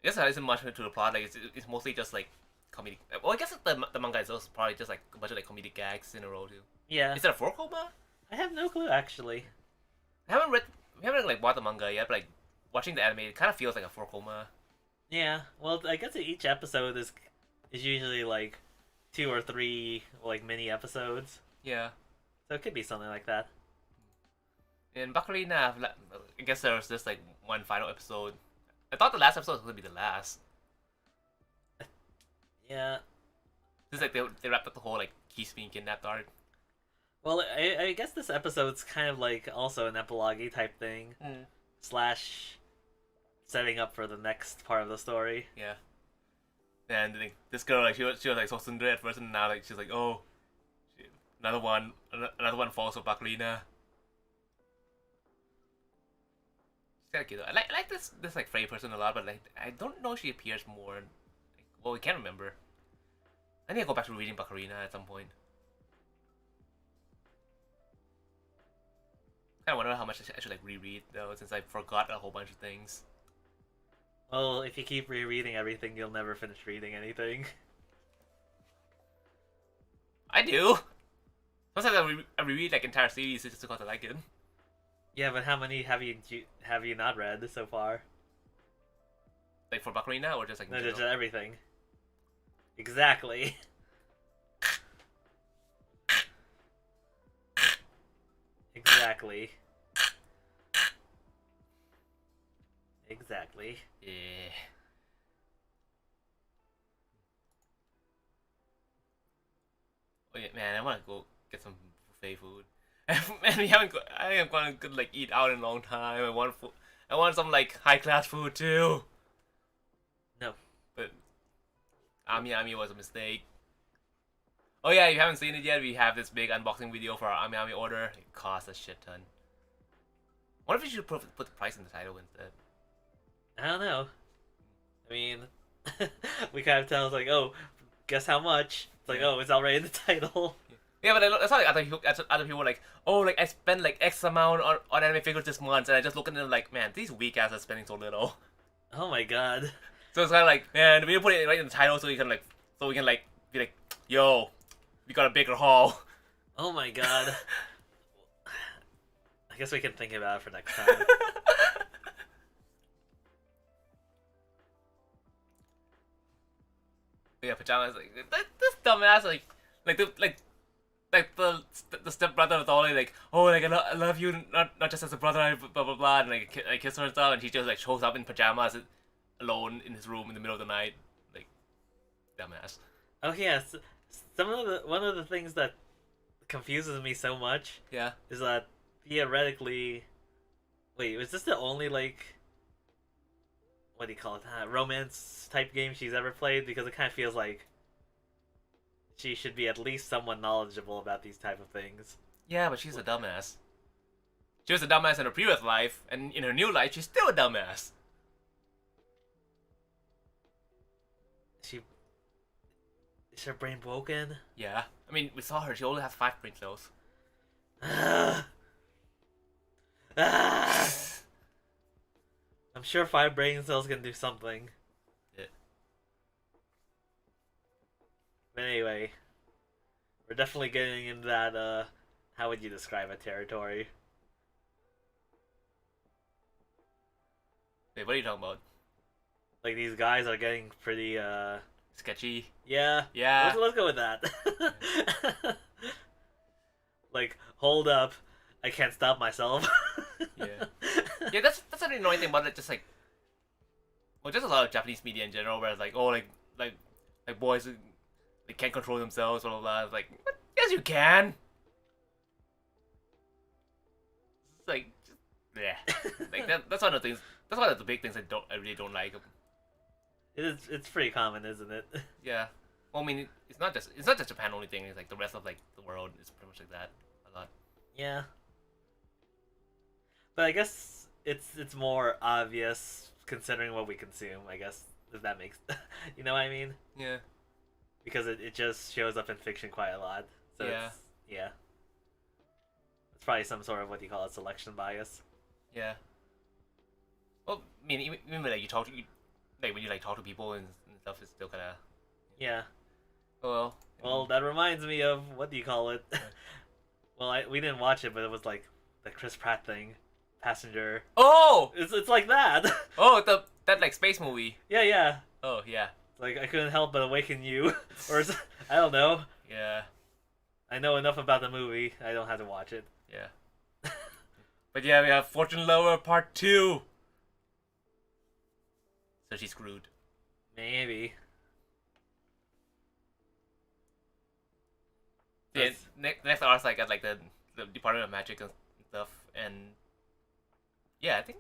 guess there isn't much to the plot. Like it's mostly just like comedic. Well, I guess the manga itself is probably just like a bunch of like comedic gags in a row too. Yeah. Is it a 4-koma? I have no clue actually. We haven't like bought the manga yet, but like watching the anime, it kind of feels like a 4-koma. Yeah. Well, I guess each episode is usually like 2 or 3 like mini episodes. Yeah. So it could be something like that. In Bakarina, I guess there was this like one final episode. I thought the last episode was gonna be the last. Yeah. It's like they wrapped up the whole like Keith being kidnapped arc. Well, I guess this episode's kind of like also an epilogue type thing. Slash setting up for the next part of the story. Yeah. And like, this girl, like she was like so tsundere at first, and now like she's like, oh, another one falls for Bakarina. She's kind of cute. I like this like Frey person a lot, but like I don't know if she appears more. Like, well, we can't remember. I need to go back to reading Bakarina at some point. I wonder how much I should like reread though, since I forgot a whole bunch of things. Well, if you keep rereading everything, you'll never finish reading anything. I do. Sometimes I reread like entire series just because I like it. Yeah, but how many have you not read so far? Like for Bakarina or just like No, just everything. Exactly. Exactly. Exactly. Yeah. Oh yeah, man, I want to go get some buffet food. Man, I haven't gone to like eat out in a long time. I want some like high class food too. No. But Ami was a mistake. Oh yeah, if you haven't seen it yet, we have this big unboxing video for our Ami order. It costs a shit ton. What if we should put the price in the title instead? I don't know. I mean, we kind of tell us like, oh, guess how much? It's like, oh, it's already in the title. Yeah, but that's not like other people were like, oh, like I spent like X amount on anime figures this month, and I just look at them like, man, these weak asses are spending so little. Oh my god. So it's kind of like, man, we need to put it right in the title so we can be like, yo, we got a bigger haul. Oh my god. I guess we can think about it for next time. Yeah, pajamas like this dumbass like like the stepbrother was always like, oh, like I love you, not just as a brother, blah blah blah, and like I kiss her and stuff, and he just like shows up in pajamas alone in his room in the middle of the night, like dumbass. Oh yeah, one of the things that confuses me so much Yeah. is that theoretically, wait, was this the only like what do you call it, romance type game she's ever played? Because it kind of feels like she should be at least somewhat knowledgeable about these type of things. Yeah, but she's a dumbass. She was a dumbass in her previous life, and in her new life, she's still a dumbass. She is her brain broken? Yeah. I mean, we saw her. She only has 5 brain cells. I'm sure 5 brain cells can do something. Yeah. But anyway, we're definitely getting into that, how would you describe it, territory? Wait, what are you talking about? Like, these guys are getting pretty, Sketchy? yeah. Yeah. Let's go with that. Like, hold up. I can't stop myself. Yeah. Yeah, that's an annoying thing about it. Just like, well, just a lot of Japanese media in general, where it's like, oh, like boys, they can't control themselves, blah blah blah. It's like, what? Yes, you can. It's like, just, yeah, like that's one of the things. That's one of the big things I really don't like. It's pretty common, isn't it? Yeah. Well, I mean, it's not just Japan only thing. It's like the rest of like the world is pretty much like that a lot. Yeah. But I guess it's more obvious considering what we consume, I guess, if that makes you know what I mean? Yeah. Because it just shows up in fiction quite a lot. So Yeah. yeah. It's probably some sort of what you call it, selection bias. Yeah. Well, I mean, even when like you talk to like when you like talk to people and stuff, it's still kind of. Yeah. Oh Well, that reminds me of what do you call it? Well, we didn't watch it, but it was like the Chris Pratt thing, Passenger. Oh! It's like that. Oh, that like space movie. Yeah. Oh yeah. Like I couldn't help but awaken you, or I don't know. Yeah. I know enough about the movie. I don't have to watch it. Yeah. But yeah, we have Fortune Lover Part 2. So she's screwed. Maybe. Yeah, next art's like at like the Department of Magic and stuff, and yeah, I think.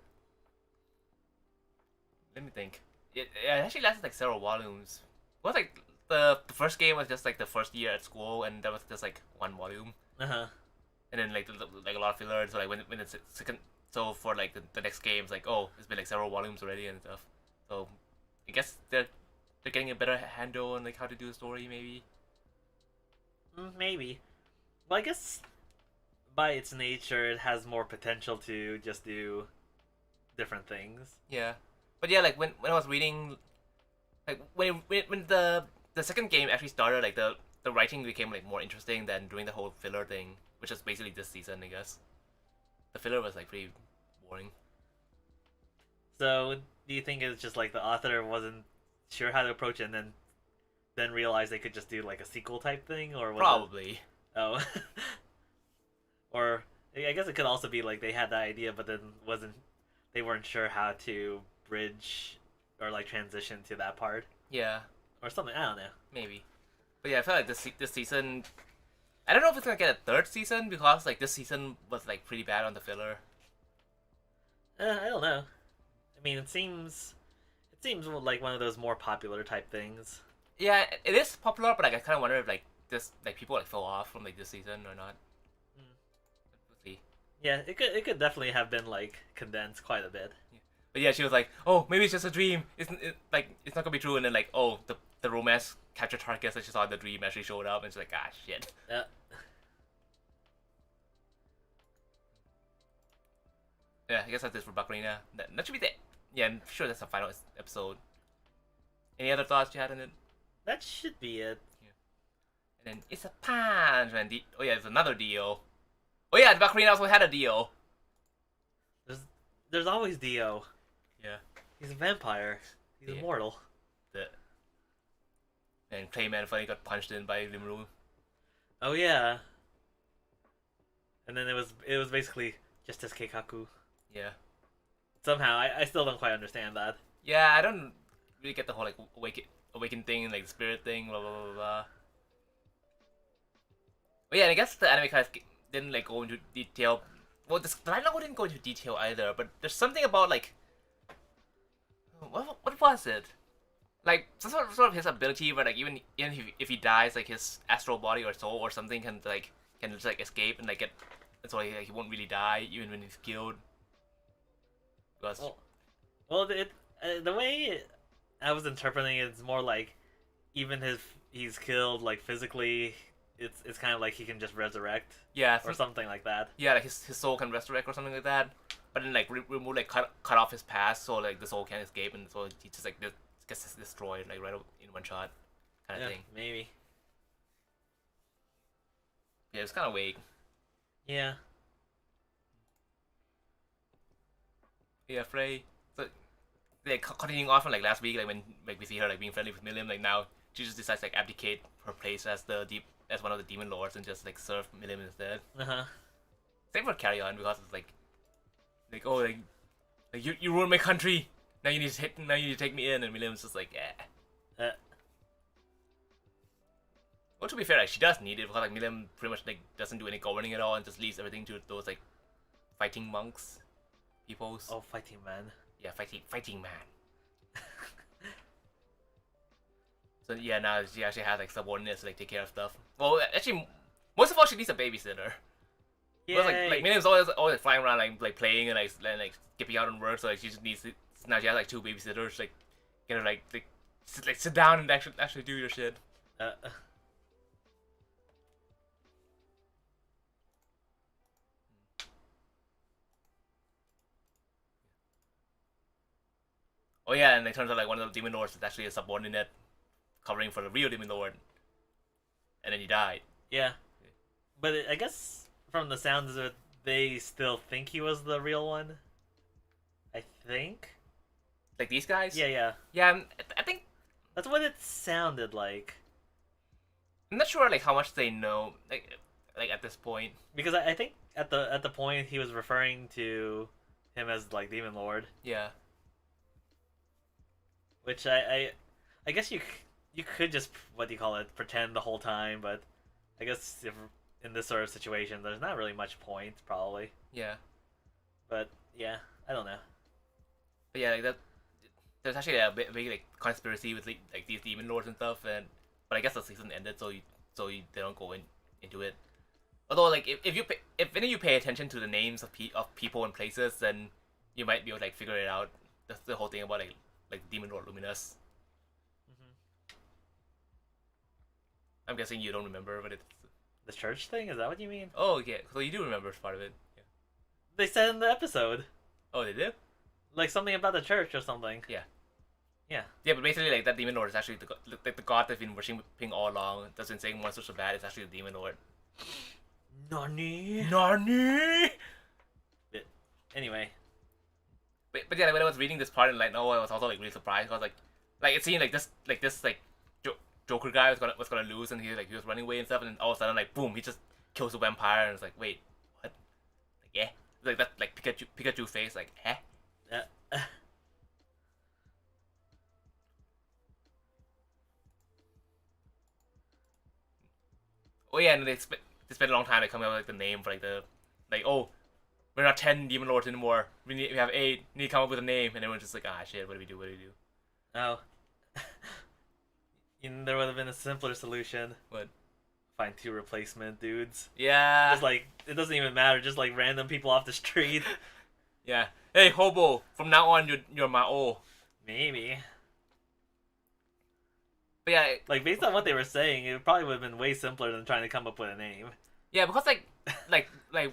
Let me think. It actually lasted like several volumes. It was like the first game was just like the first year at school, and that was just like 1 volume. And then like like a lot of filler. So like when it's second, so for like the next game, it's like, oh, it's been like several volumes already and stuff. So I guess they're getting a better handle on like how to do a story, maybe. Maybe. Well, I guess by its nature, it has more potential to just do different things. Yeah, but yeah, like when I was reading, like when the second game actually started, like the writing became like more interesting than doing the whole filler thing, which is basically this season, I guess. The filler was like pretty boring. So, do you think it's just like the author wasn't sure how to approach it, and then realized they could just do like a sequel type thing, or was Probably. It... Oh. Or I guess it could also be like they had that idea, but then they weren't sure how to bridge or like transition to that part. Yeah. Or something. I don't know. Maybe. But yeah, I feel like this season. I don't know if it's gonna get a third season because like this season was like pretty bad on the filler. I don't know. I mean, it seems like one of those more popular type things. Yeah, it is popular, but like I kind of wonder if like this like people like fell off from like this season or not. We'll see. Yeah, it could definitely have been like condensed quite a bit. Yeah. But yeah, she was like, "Oh, maybe it's just a dream. It's like it's not gonna be true." And then like, oh, the romance capture targets that she saw in the dream actually showed up, and she's like, "Ah, shit." Yeah. Yeah, I guess that's it for Bakurina. That should be the. Yeah, I'm sure that's the final episode. Any other thoughts you had on it? That should be it. And then it's a punch, and oh yeah, it's another deal. Oh yeah, Bakurina also had a deal. There's always Dio. Yeah. He's a vampire. He's immortal. And Clayman finally got punched in by Rimuru. Oh yeah. and then it was basically just as Keikaku. Yeah. Somehow, I still don't quite understand that. Yeah, I don't really get the whole like awaken thing, like spirit thing, blah blah blah blah. But yeah, I guess the anime kind of didn't like go into detail. Well, the light novel didn't go into detail either. But there's something about like what was it? Like some sort of his ability, where like even if he dies, like his astral body or soul or something can just like escape and like get, so like, he won't really die even when he's killed. Because Well, the way I was interpreting it is more like even if he's killed like physically, it's kind of like he can just resurrect yeah, or something like that. yeah, like his soul can resurrect or something like that. But then like remove like cut off his past, so like the soul can't escape, and so he just like gets destroyed like right in one shot, kind of thing. Maybe. Yeah, it's kind of vague. Yeah. Yeah, Frey. So like continuing off from like last week, like when like we see her like being friendly with Milliam, like now she just decides like abdicate her place as as one of the demon lords and just like serve Milliam instead. Same for Carry On, because it's like oh like you ruined my country. Now you need to take me in, and Milliam's just like Well, to be fair, like she does need it, because like Milliam pretty much like doesn't do any governing at all and just leaves everything to those like fighting monks, peoples. Oh, fighting man. Yeah, fighting man. So yeah, now she actually has like subordinates to like take care of stuff. Well, actually, most of all, she needs a babysitter. Yeah. Like Milliam's always flying around like playing and like skipping out on work, so like she just needs to, now she has like 2 babysitters, like get her like sit down and actually do your shit. Oh yeah, and it turns out like one of the demon lords is actually a subordinate covering for the real demon lord, and then he died. Yeah. But I guess from the sounds of it, they still think he was the real one. I think. Like these guys? Yeah. Yeah, I think That's what it sounded like. I'm not sure like how much they know like at this point. Because I think at the point he was referring to him as like Demon Lord. Yeah. Which I guess you could just, what do you call it, pretend the whole time, but I guess if in this sort of situation there's not really much point probably. Yeah. But yeah, I don't know. But yeah, like that. There's actually a big like conspiracy with like these demon lords and stuff, but I guess the season ended, so they don't go into it. Although like if any of you pay attention to the names of people and places, then you might be able to like figure it out. That's the whole thing about like Demon Lord Luminous. I'm guessing you don't remember, but it's The church thing? Is that what you mean? oh yeah, so you do remember part of it. Yeah. They said in the episode. Oh, they did? Like something about the church or something. Yeah. Yeah. Yeah, but basically like that Demon Lord is actually the god that's been worshipping all along. That's been saying monsters are bad. It's actually the Demon Lord. Nani? Anyway. But yeah, when I was reading this part in Light Novel, I was also like really surprised. I was like it seemed like this Joker guy was gonna lose, and he was running away and stuff, and then all of a sudden like boom, he just kills the vampire, and it's like wait, what? Like yeah, it's like that like Pikachu face, like eh. Oh yeah, and they spent a long time like coming up with like the name for like the oh, we're not 10 demon lords anymore. We have 8. We need to come up with a name, and everyone's just like shit, what do we do? Oh. There would have been a simpler solution. What? Find 2 replacement dudes. Yeah. Just like, it doesn't even matter, just like random people off the street. Yeah. Hey hobo, from now on you're my Maybe. But yeah, Like based on what they were saying, it probably would have been way simpler than trying to come up with a name. yeah, because like I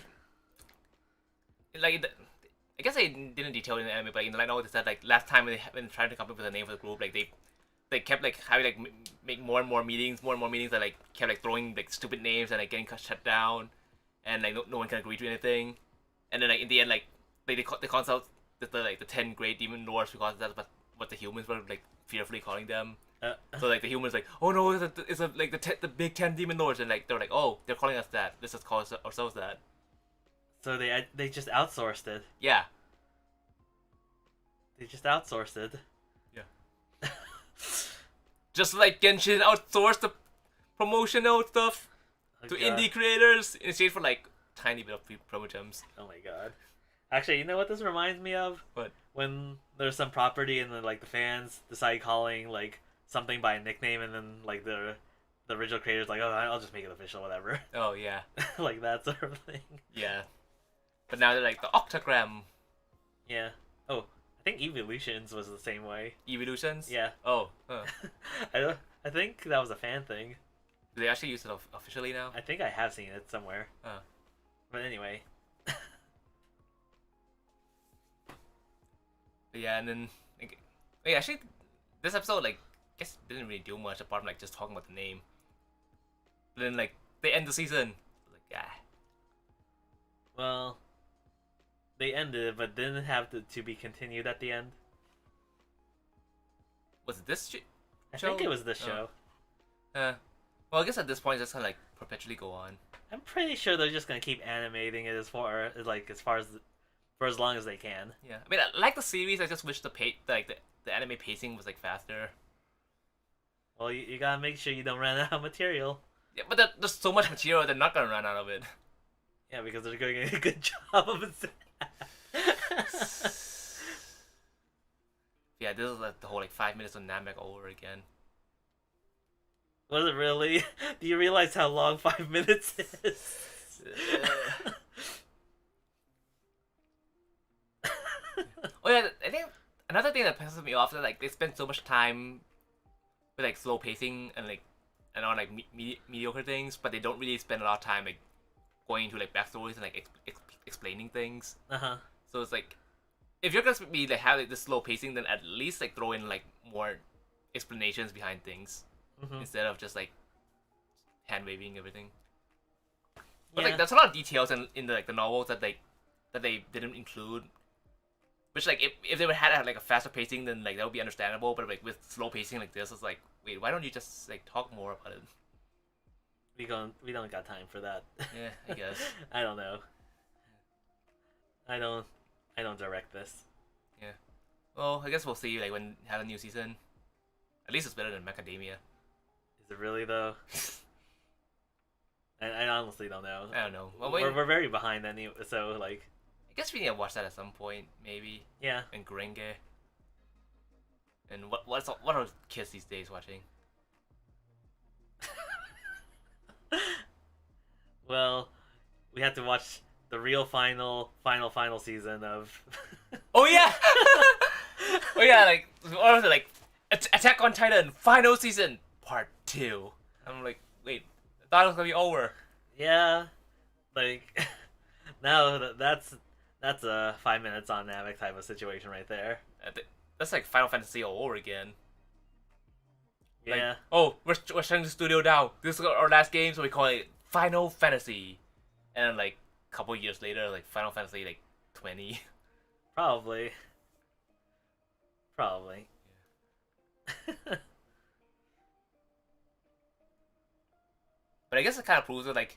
guess they didn't detail in the anime, but in the light novel they said like last time when they tried to come up with a name for the group, like they kept like having like make more and more meetings that like kept like throwing like stupid names and like getting shut down, and like no one can agree to anything, and then like in the end like they consult the 10 great demon lords, because that's what the humans were like fearfully calling them. So like the humans like, oh no, it's a like the big 10 demon lords, and like they're like, oh, they're calling us that. Let's just call ourselves that. So they just outsourced it. Yeah. They just outsourced it. Yeah. Just like Genshin outsourced the promotional stuff Oh, to God. indie creators in exchange for like tiny bit of promo gems. Oh my god. Actually, you know what this reminds me of? What? When there's some property and then like the fans decide calling like something by a nickname, and then like the original creator's like, oh, I'll just make it official, whatever. Oh yeah. Like that sort of thing. Yeah. But now they're like the Octagram Yeah. Oh, I think Evolutions was the same way. Evolutions. Yeah. Oh. Huh. I think that was a fan thing. Do they actually use it officially now? I think I have seen it somewhere. Huh. But anyway. But yeah, and then like, yeah, actually, this episode like I guess didn't really do much apart from like just talking about the name. But then like they end the season. Like yeah. Well, they ended it, but didn't have to be continued at the end. Was it this I show? think it was this show. Well, I guess at this point, it's just kind of like perpetually go on. I'm pretty sure they're just gonna keep animating it for as long as they can. Yeah, I mean, I like the series. I just wish the anime pacing was like faster. Well, you gotta make sure you don't run out of material. Yeah, but there's so much material, they're not gonna run out of it. Yeah, because they're doing a good job of it. Yeah, this is like the whole like 5 minutes of Namek all over again. Was it really? Do you realize how long 5 minutes is? Oh yeah, I think another thing that pisses me off is that, like they spend so much time with like slow pacing and on like mediocre things, but they don't really spend a lot of time like going into like backstories and like explaining things. So it's like if you're gonna be like have like, this slow pacing, then at least like throw in like more explanations behind things instead of just like hand waving everything. But like there's a lot of details in the like the novels that they didn't include. Which like if they would had like a faster pacing, then like that would be understandable. But like with slow pacing like this, it's like wait, why don't you just like talk more about it? We don't got time for that. Yeah, I guess. I don't know. I don't direct this. Yeah. Well, I guess we'll see like when have a new season. At least it's better than Macadamia. Is it really though? I honestly don't know. I don't know. Well, we're very behind anyway, so like. I guess we need to watch that at some point, maybe. Yeah. And Gringe. And what are kids these days watching? Well, we have to watch the real final season of. Oh yeah. Oh yeah, like what was it like? Attack on Titan final season part 2. I'm like, wait, I thought it was gonna be over. Yeah, like no, that's a 5 minutes on Namek type of situation right there. That's like Final Fantasy all over again. Like, Yeah. oh, we're shutting the studio down. This is our last game, so we call it Final Fantasy. And then, like a couple years later, like Final Fantasy like 20. Probably. But I guess it kind of proves that like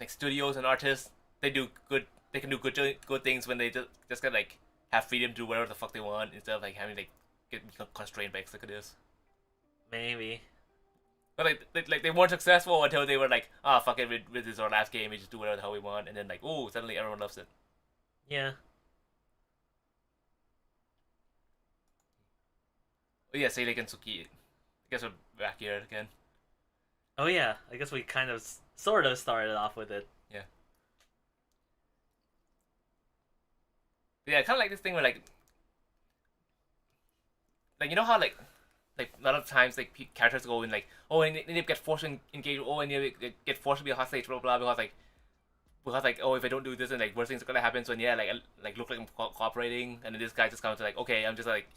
studios and artists they can do good things when they just get like have freedom to do whatever the fuck they want instead of like having like get constrained by executives. Maybe. But like they weren't successful until they were like, ah, fuck it, this is our last game, we just do whatever the hell we want, and then like, oh, suddenly everyone loves it. Yeah. Oh yeah, Seilek and Suki. I guess we're back here again. Oh yeah, I guess we kind of sort of started off with it. Yeah. Yeah, kind of like this thing where like you know how like a lot of times like characters go in like, oh, and they get forced to engage, oh, and they get forced to be a hostage, blah blah, because like oh, if I don't do this, and like worse things are gonna happen. So yeah, like look like I'm cooperating, and then this guy just comes to like, okay, I'm just like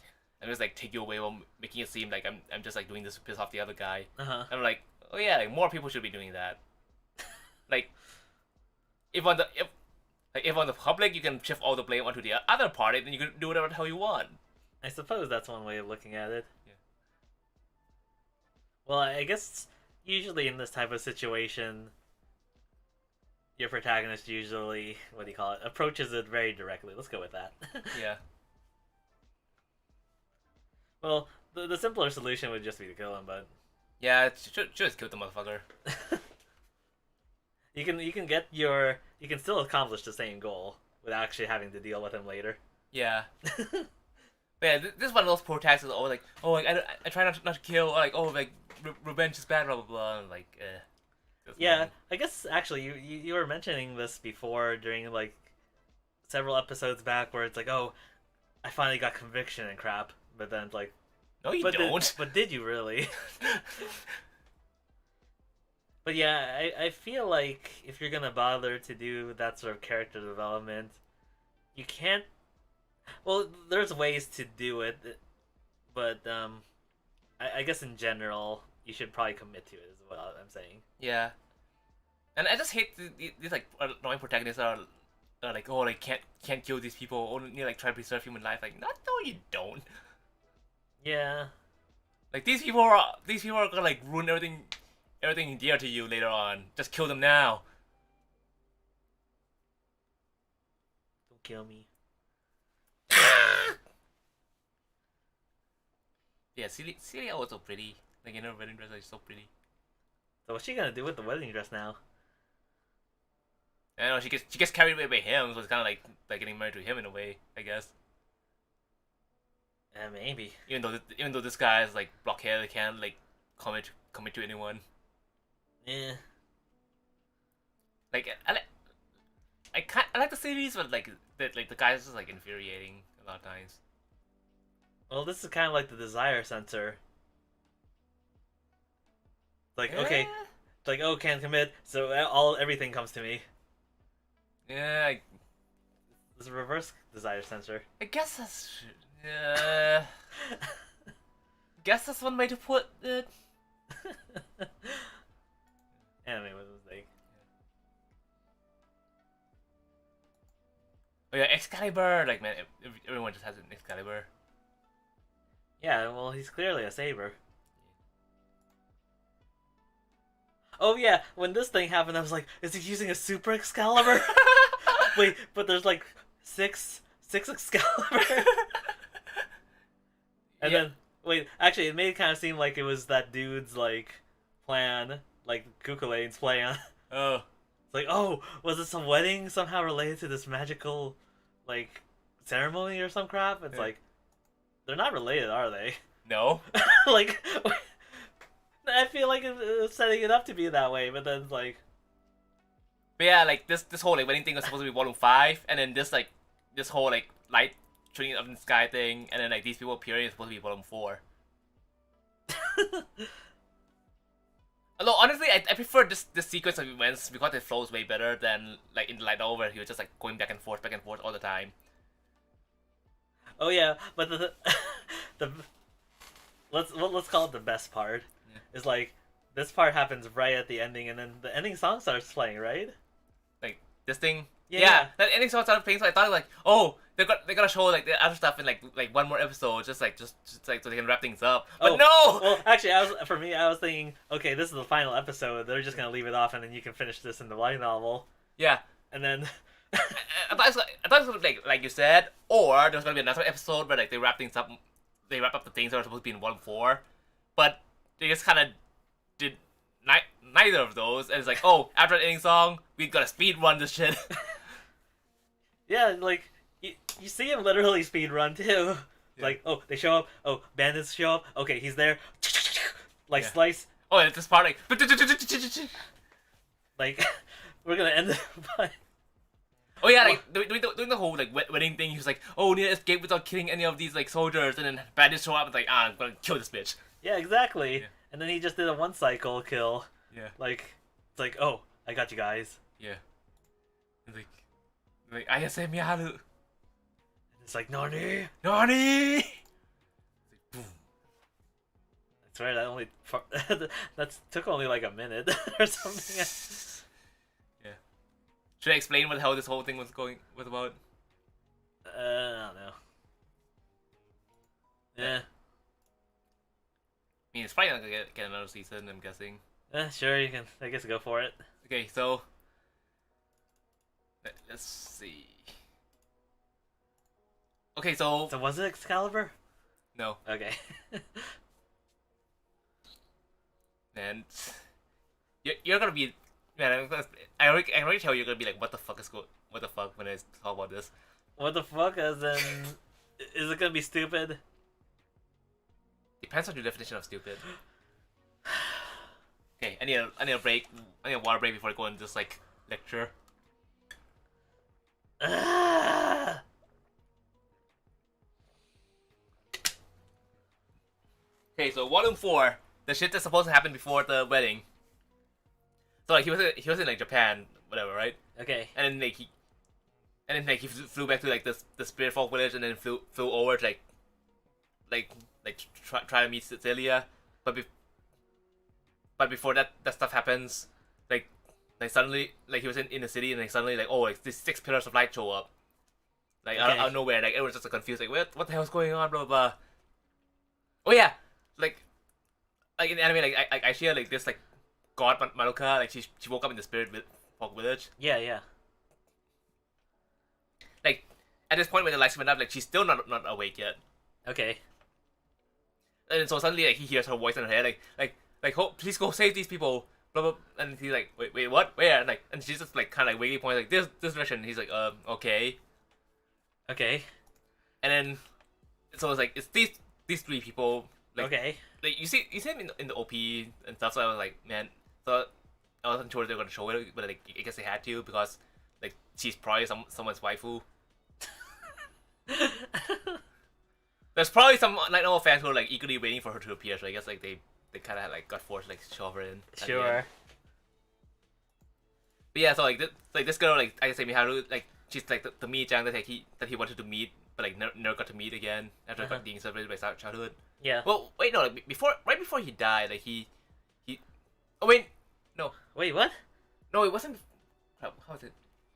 take you away while making it seem like I'm just like doing this to piss off the other guy. And I'm like, oh yeah, like more people should be doing that. Like if on the public you can shift all the blame onto the other party, then you can do whatever the hell you want. I suppose that's one way of looking at it. Yeah. Well, I guess usually in this type of situation, your protagonist usually, what do you call it, approaches it very directly. Let's go with that. Yeah. Well, the simpler solution would just be to kill him, but Yeah, should just kill the motherfucker. you can still accomplish the same goal without actually having to deal with him later. Yeah. But yeah, this is one of those protagonists that are always like, oh, like, I try not to kill, or like, oh, like, revenge is bad, blah, blah, blah, and like, Yeah, I guess actually you were mentioning this before during like several episodes back where it's like, oh, I finally got conviction and crap, but then it's like, no, you but don't. but did you really? But yeah, I feel like if you're gonna bother to do that sort of character development, you can't. Well, there's ways to do it, but I guess in general you should probably commit to it. Is what I'm saying. Yeah. And I just hate these like annoying protagonists are like, oh, like can't kill these people, only like try to preserve human life. Like, no, you don't. Yeah. Like these people are gonna like ruin everything dear to you later on. Just kill them now. Don't kill me. Yeah, Celia was so pretty. Like in her wedding dress, like so pretty. So what's she gonna do with the wedding dress now? I don't know, she gets carried away by him, so it's kind of like getting married to him in a way, I guess. Maybe. Even though this guy is like blockhead, can't like commit to anyone. Yeah. Like I like the series, but like the guys just like infuriating a lot of times. Well, this is kind of like the desire sensor. Like, okay, it's like, oh, can't commit, so everything comes to me. Yeah, This is a reverse desire sensor. I guess that's guess that's one way to put it. Anime was a mistake. Oh yeah, Excalibur! Like man, everyone just has an Excalibur. Yeah, well, he's clearly a saber. Oh yeah, when this thing happened, I was like, is he using a super Excalibur? Wait, but there's like six Excalibur. And then wait, actually, it made it kind of seem like it was that dude's like plan, like Kukulane's plan. Oh. It's like, oh, was it some wedding somehow related to this magical, like, ceremony or some crap? It's like, they're not related, are they? No. Like, I feel like it's setting it up to be that way, but then it's like, But yeah, like this whole like wedding thing was supposed to be volume 5, and then this whole like light shooting up in the sky thing, and then like these people appearing is supposed to be volume 4. Although honestly, I prefer this sequence of events because it flows way better than like in the light novel. He was just like going back and forth all the time. oh yeah, but the let's call it the best part. Yeah. Is like this part happens right at the ending, and then the ending song starts playing, right? Like this thing. Yeah. Yeah, that ending song started playing, so I thought like, oh, they're gonna show like the other stuff in like one more episode, just like so they can wrap things up. But no. Well, actually, I was thinking, okay, this is the final episode. They're just gonna leave it off, and then you can finish this in the light novel. Yeah. And then I thought it was gonna be like you said, or there's gonna be another episode where like they wrap things up. They wrap up the things that are supposed to be in volume 4, but they just kind of did neither of those. And it's like, oh, after the ending song, we gotta speed run this shit. yeah, like you see him literally speed run too. Yeah. Like, oh, they show up. Oh, bandits show up. Okay, he's there. Like Yeah. slice. Oh, it's this part like. Like, we're gonna end it by. Oh yeah, like doing the whole like wedding thing. He was like, oh, we need to escape without killing any of these like soldiers, and then bandits show up and like, I'm gonna kill this bitch. Yeah, exactly. Yeah. And then he just did a one cycle kill. Yeah. Like, it's like, oh, I got you guys. Yeah. It's like Ayase Miharu. And it's like, Nani? Nani? Boom. I swear that only that took only like a minute or something. Yeah. Should I explain how this whole thing was about? I don't know. Yeah. I mean, it's probably not gonna get another season, I'm guessing. Sure, you can. I guess go for it. Okay, so Let's see. Okay, so So was it Excalibur? no, Okay. man, you're gonna be, man. I already tell you, you're gonna be like, what the fuck when I talk about this. What the fuck? As in, is it gonna be stupid? Depends on your definition of stupid. Okay, I need a break. I need a water break before I go into this like lecture. Ah! Okay, so volume 4, the shit that's supposed to happen before the wedding. So like he was in like Japan, whatever, right? Okay. And then like he flew back to like the spirit folk village, and then flew over to like try to meet Cecilia, but before that stuff happens, like suddenly like he was in the city, and like suddenly like, oh, like these 6 pillars of light show up, like Okay. out of nowhere, like everyone's just like, confused, like what the hell's going on, blah blah blah. Oh yeah, like in the anime, like I share like this like god Madoka, like she woke up in the spirit folk village. Yeah. Like at this point when the lights went up, like she's still not awake yet. Okay. And so suddenly like he hears her voice in her head, like oh, please go save these people, blah blah. And he's like, wait what, where? And she's just like kind of like vaguely points like this direction. And he's like, okay. Okay. And then so it's like it's these 3 people. Like, Okay. Like you see him in the OP and stuff. So I was like, man. So I wasn't sure they were gonna show it, but like I guess they had to, because like she's probably someone's waifu. There's probably some like normal fans who are like eagerly waiting for her to appear. So I guess like they kind of like got forced to, like shove her in. Sure. But yeah, so like this girl, like I say Miharu, like she's like the Mii-chan that he wanted to meet, but like never got to meet again after being separated by childhood. Yeah. Well, wait, no, like right before he died, like he. Oh wait, no, Wait, what? no, it wasn't. How was it?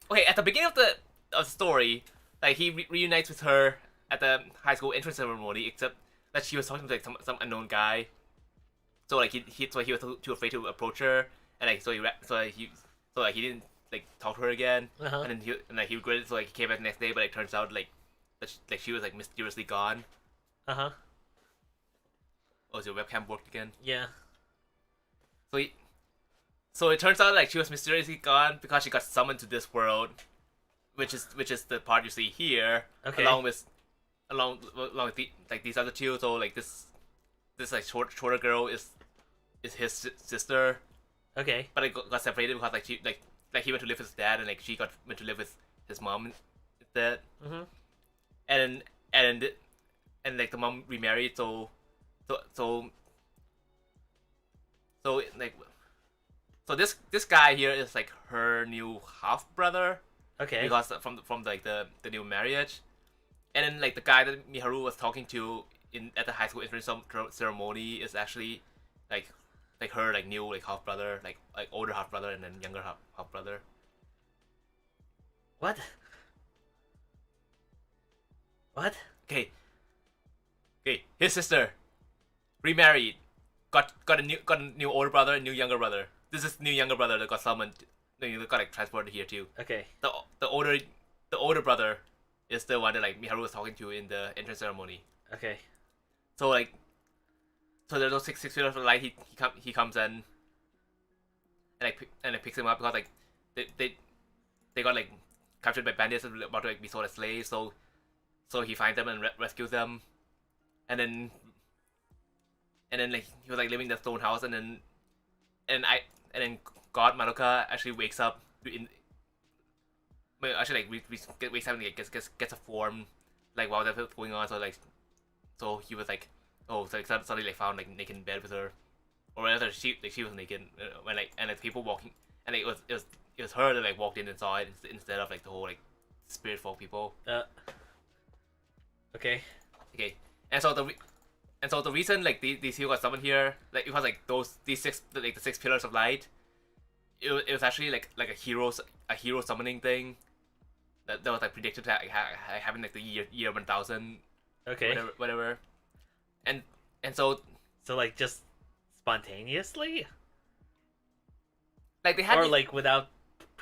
Okay, at the beginning of the story, like he reunites with her at the high school entrance ceremony, except that she was talking to like some unknown guy. So like he was too afraid to approach her, and like so he didn't like talk to her again, Uh-huh. and then he regretted. So like he came back the next day, but it turns out like that she was like mysteriously gone. Uh-huh. Oh, is your webcam worked again? Yeah. So it turns out like she was mysteriously gone because she got summoned to this world, which is the part you see here, Okay. along with these other 2. So like this like shorter girl is his sister, Okay. but it got separated because like he went to live with his dad, and like she went to live with his mom instead, Mm-hmm. and like the mom remarried, so like. So this guy here is like her new half brother, Okay. because from like the new marriage, and then like the guy that Miharu was talking to at the high school entrance ceremony is actually like her like new like half brother, like older half brother, and then younger half brother. What? What? Okay, his sister remarried, got a new older brother, and new younger brother. This is new younger brother that got summoned, that got like transported here too. Okay. The older brother is the one that like Miharu was talking to in the entrance ceremony. Okay. So like, so there's those six pillars of light. He comes in, and like picks him up because like they got like captured by bandits and about to like be sold as slaves. So he finds them and rescues them, and then like he was like living in the stone house, and then God Madoka actually wakes up actually like wakes up and like, gets a form like while that's going on. So he was like, oh, so like suddenly like found like naked in bed with her, or rather she was naked, when like, and like people walking, and like, it was her that like walked in and saw it instead of like the whole like spirit folk people. Okay. Okay, and so the reason like these people got summoned here, like because like the 6 pillars of light, it was actually like a hero summoning thing that was like predicted to happen like the year 1000. Okay. Whatever. And so So like just spontaneously, like they had or like without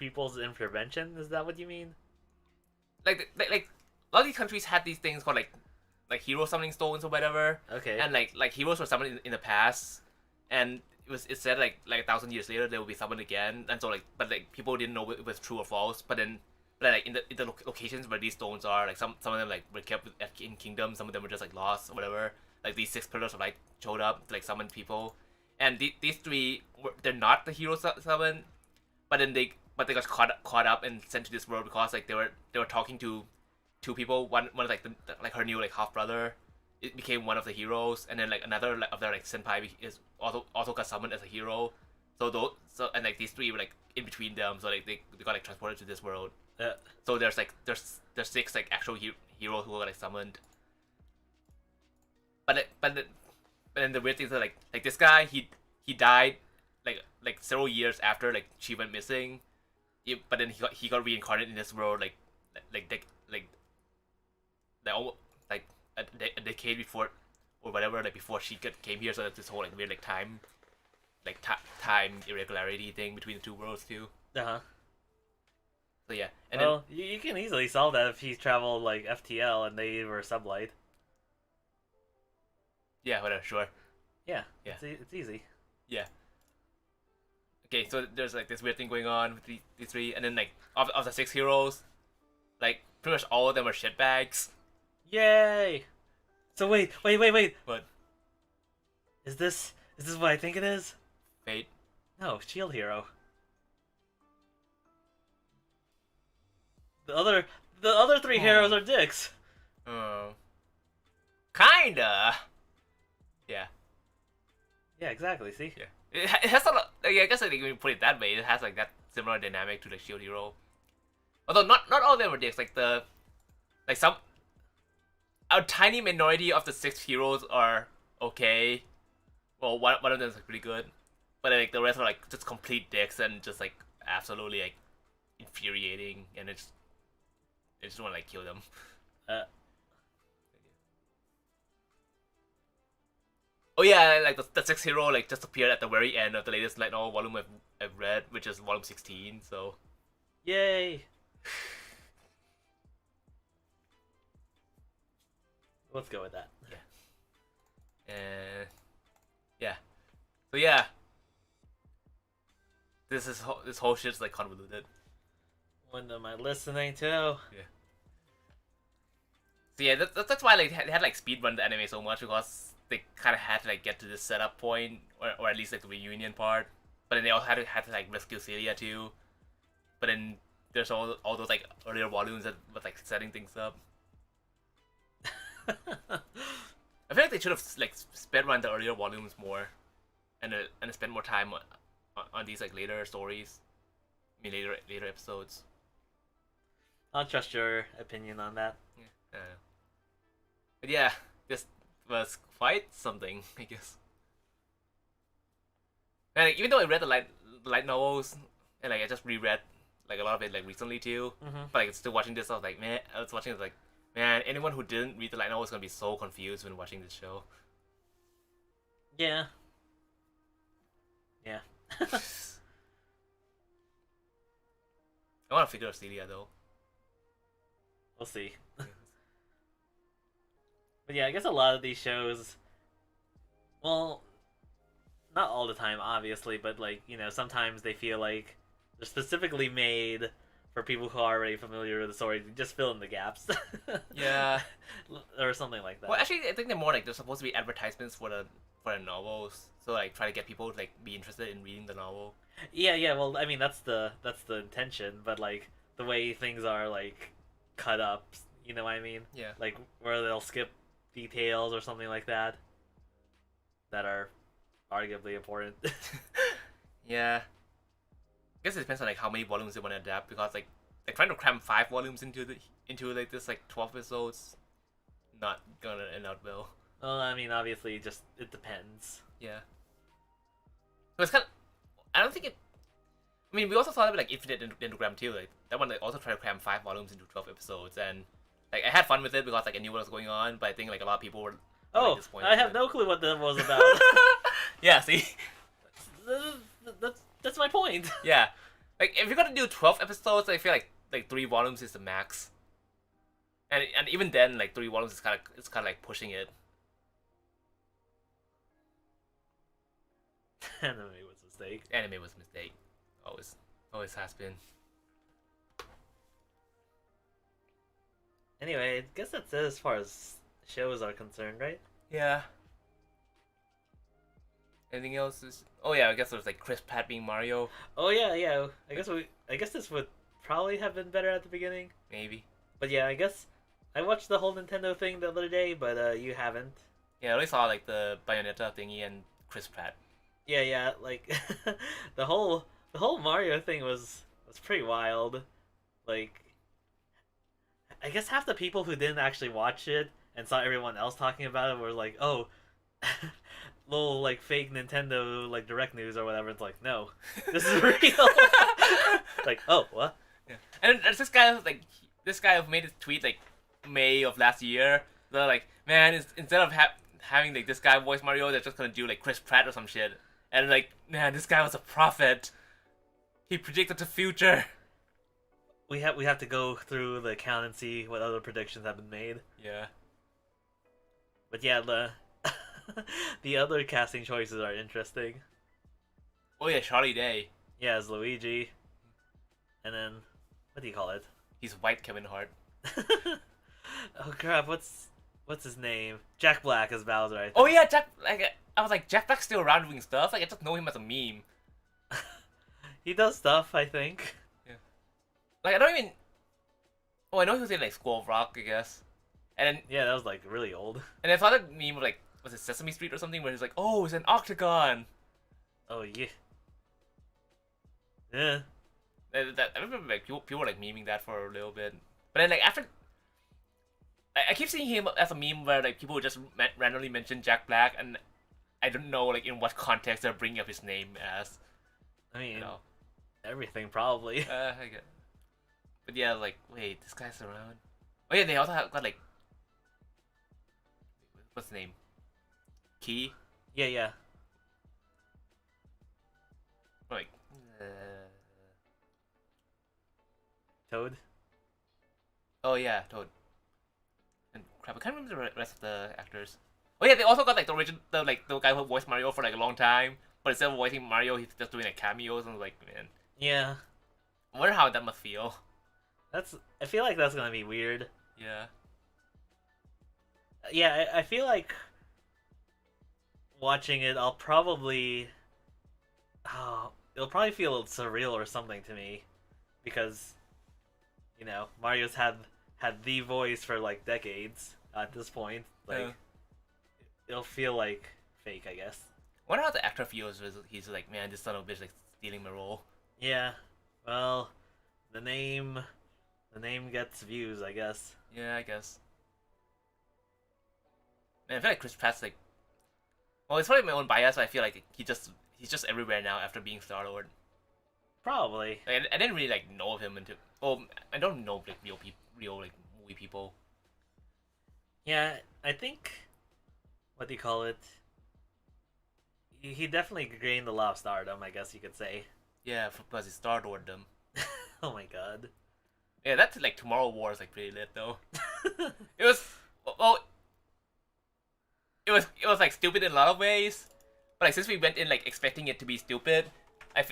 people's intervention. Is that what you mean? Like a lot of these countries had these things called like hero summoning stones or whatever. Okay. And like heroes were summoned in the past, and it said like 1,000 years later they will be summoned again, and so like but like people didn't know if it was true or false. But like in the locations where these stones are, like some of them like were kept in kingdoms, some of them were just like lost or whatever. Like these 6 pillars of light showed up to like summon people, and these three they're not the hero summon, but they got caught up and sent to this world because like they were talking to two people. One like like her new like half brother. It became one of the heroes, and then like another like, of their like senpai is also got summoned as a hero. So and like these three were like in between them, so like they got like transported to this world. So there's 6 like actual heroes who were like summoned. But then the weird thing is that like this guy he died like several years after like she went missing. But then he got reincarnated in this world almost like a decade before or whatever, like before she came here. So that's this whole like weird like time irregularity thing between the two worlds too. So yeah, and well, then you can easily solve that if he traveled like FTL and they were sublight. Yeah, whatever, sure. Yeah, yeah, it's easy. Yeah. Okay, so there's like this weird thing going on with these three, and then like of the 6 heroes, like pretty much all of them are shitbags. Yay! So wait. What? Is this what I think it is? Fate? No, Shield Hero. The other 3 heroes are dicks. Oh. Kinda. Yeah. Yeah, exactly. See? Yeah. It has a lot. I guess like, when you put it that way, it has like that similar dynamic to the Shield Hero. Although not all of them are dicks. Like some a tiny minority of the 6 heroes are okay. Well, one of them is like pretty good, but like the rest are like just complete dicks and just like absolutely like infuriating, and I just want to like kill them. Oh yeah, like the 6th hero like just appeared at the very end of the latest light novel volume I've read, which is volume 16. So, yay! Let's go with that. Yeah. Yeah. So yeah. This whole shit's like convoluted. What am I listening to? Yeah. So yeah, that's why like they had like speedrun the anime so much, because they kind of had to like get to this setup point, or at least like the reunion part. But then they also had to like rescue Celia too. But then there's all those like earlier volumes that was like setting things up. I feel like they should have like sped run the earlier volumes more, and spend more time on these like later stories. I mean later episodes. I'll trust your opinion on that. Yeah. But yeah, this was quite something, I guess. And like, even though I read the light novels, and like I just reread like a lot of it like recently too, but like still watching this, I was watching it like, man, anyone who didn't read the light novel is gonna be so confused when watching this show. Yeah. Yeah. I want to figure out Celia though. We'll see. But yeah, I guess a lot of these shows, well, not all the time, obviously, but like, you know, sometimes they feel like they're specifically made for people who are already familiar with the story. Just fill in the gaps. Yeah. Or something like that. Well, actually, I think they're supposed to be advertisements for the novels, so like try to get people to like be interested in reading the novel. Yeah. Well, I mean that's the intention, but like the way things are like cut up, you know what I mean? Yeah. Like where they'll skip details or something like that are arguably important. Yeah. I guess it depends on like how many volumes they want to adapt, because like trying to cram 5 volumes into like this like 12 episodes, not gonna end out well. Well, I mean, obviously, just it depends. Yeah. So it's kind of, I don't think it. I mean, we also saw that with like Infinite Dendrogram too. Like that one, they also tried to cram 5 volumes into 12 episodes, and like I had fun with it because like I knew what was going on, but I think like a lot of people were. Oh, disappointed I have no clue what that was about. Yeah, see. That's my point. Yeah, Like if you're gonna do 12 episodes, I feel like 3 volumes is the max. And even then, like 3 volumes is kind of like pushing it. Anime was a mistake. Anime was a mistake. Always has been. Anyway, I guess that's it as far as shows are concerned, right? Yeah. Anything else is? Oh yeah, I guess there's like Chris Pratt being Mario. Oh yeah. I guess this would probably have been better at the beginning. Maybe. But yeah, I guess I watched the whole Nintendo thing the other day, but you haven't. Yeah, I only saw like the Bayonetta thingy and Chris Pratt. Yeah, like the whole Mario thing was pretty wild. Like I guess half the people who didn't actually watch it and saw everyone else talking about it were like, "Oh, little like fake Nintendo like direct news or whatever." It's like, "No. This is real." Like, "Oh, what?" Yeah. And there's this guy who made a tweet like May of last year. They're like, man, instead of having like this guy voice Mario, they're just gonna do like Chris Pratt or some shit. And like, man, this guy was a prophet. He predicted the future. We have to go through the account and see what other predictions have been made. Yeah. But yeah, the the other casting choices are interesting. Oh yeah, Charlie Day. Yeah, as Luigi. And then what do you call it? He's white Kevin Hart. Oh crap, what's his name? Jack Black as Bowser, I think. Oh yeah, Jack. Like I was like, Jack Black's still around doing stuff. Like I just know him as a meme. He does stuff, I think. Yeah. Like I don't even. Oh, I know he was in like School of Rock, I guess. And then Yeah, that was like really old. and I saw that meme of like, was it Sesame Street or something, where he's like, oh, it's an octagon. Oh yeah. Yeah. I remember like people were like memeing that for a little bit, but then like after, I keep seeing him as a meme where like people just randomly mention Jack Black, and I don't know like in what context they're bringing up his name as. I mean, You know, everything probably. I get. But yeah, like wait, this guy's around. Oh yeah, they also got like, what's the name? Key. Yeah. Like. Toad. Oh yeah, Toad. And crap, I can't remember the rest of the actors. Oh yeah, they also got like the guy who voiced Mario for like a long time, but instead of voicing Mario, he's just doing like cameos, and like, man, Yeah. I wonder how that must feel. I feel like that's gonna be weird. Yeah. Yeah, I feel like watching it, I'll probably. Oh, it'll probably feel surreal or something to me, because, you know, Mario's had the voice for like decades at this point. Like, it'll feel like fake, I guess. I wonder how the actor feels. He's like, man, this son of a bitch like stealing my role. Yeah. Well, the name gets views, I guess. Yeah, I guess. Man, I feel like Chris Pratt's like, well, it's probably my own bias, but I feel like he's just everywhere now after being Star-Lord. Probably. Like, I didn't really like know of him until, well, I don't know like real like movie people. Yeah, I think. What do you call it? He definitely gained a lot of stardom, I guess you could say. Yeah, plus he Star-Lord them. Oh my god. Yeah, that's like Tomorrow War is like pretty lit though. It was, well, it was like stupid in a lot of ways, but like since we went in like expecting it to be stupid, I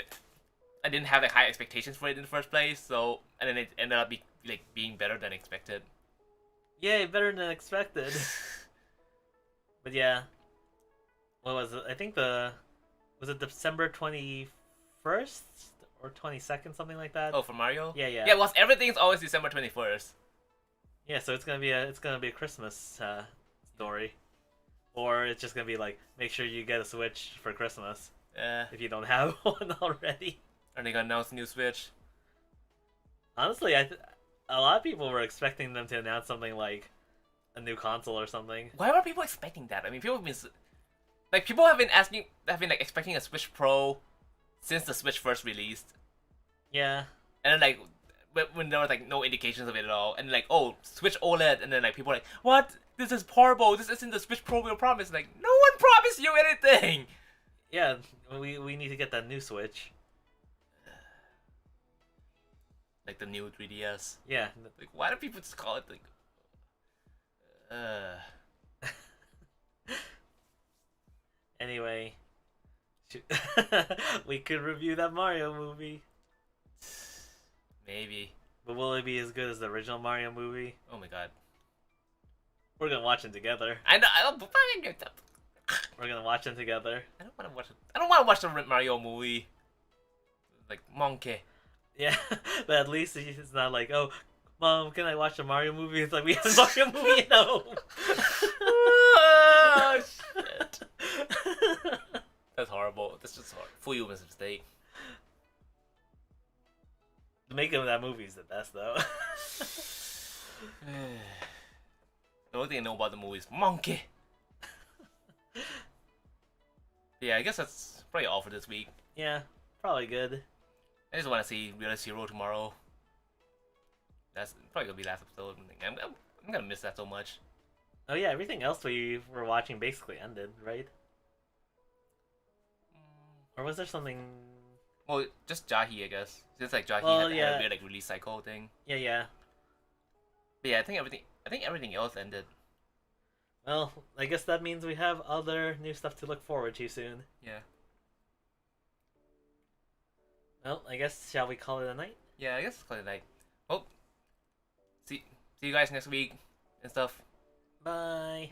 didn't have like high expectations for it in the first place. So and then it ended up being better than expected. Yay, better than expected. But yeah, what was it? I think was it December 21st or 22nd, something like that. Oh, for Mario? Yeah. Yeah, well, everything's always December 21st. Yeah, so it's gonna be a Christmas story, or it's just gonna be like, make sure you get a Switch for Christmas if you don't have one already. Are they gonna announce a new Switch? Honestly, a lot of people were expecting them to announce something like a new console or something. Why were people expecting that? I mean, people have been like expecting a Switch Pro since the Switch first released. Yeah. And then like when there was like no indications of it at all, and like, oh, Switch OLED, and then like people are like, what? This is horrible. This isn't the Switch Pro we were promised. Like, no one promised you anything. Yeah, we need to get that new Switch. like the new 3DS. Yeah. Like, why do people just call it like? Anyway, we could review that Mario movie. Maybe. But will it be as good as the original Mario movie? Oh my god. We're gonna watch them together. I don't We're gonna watch them together. want to watch it. I don't want to watch the Mario movie. Like monkey. Yeah, but at least it's not like, oh, Mom, can I watch the Mario movie? It's like we have a Mario movie at home. Oh shit. That's horrible. That's just hard. Fuyu was a mistake. The making of that movie is the best, though. The only thing I know about the movie is monkey. Yeah, I guess that's probably all for this week. Yeah, probably good. I just want to see Realist Hero tomorrow. That's probably gonna be the last episode. I'm gonna miss that so much. Oh yeah, everything else we were watching basically ended, right? Or was there something? Well, just Jahi, I guess. Just like Jahi Well, had yeah. a weird like release cycle thing. Yeah. But yeah, I think everything else ended. Well, I guess that means we have other new stuff to look forward to soon. Yeah. Well, I guess shall we call it a night? Yeah, I guess it's quite a night. Well, see you guys next week and stuff. Bye.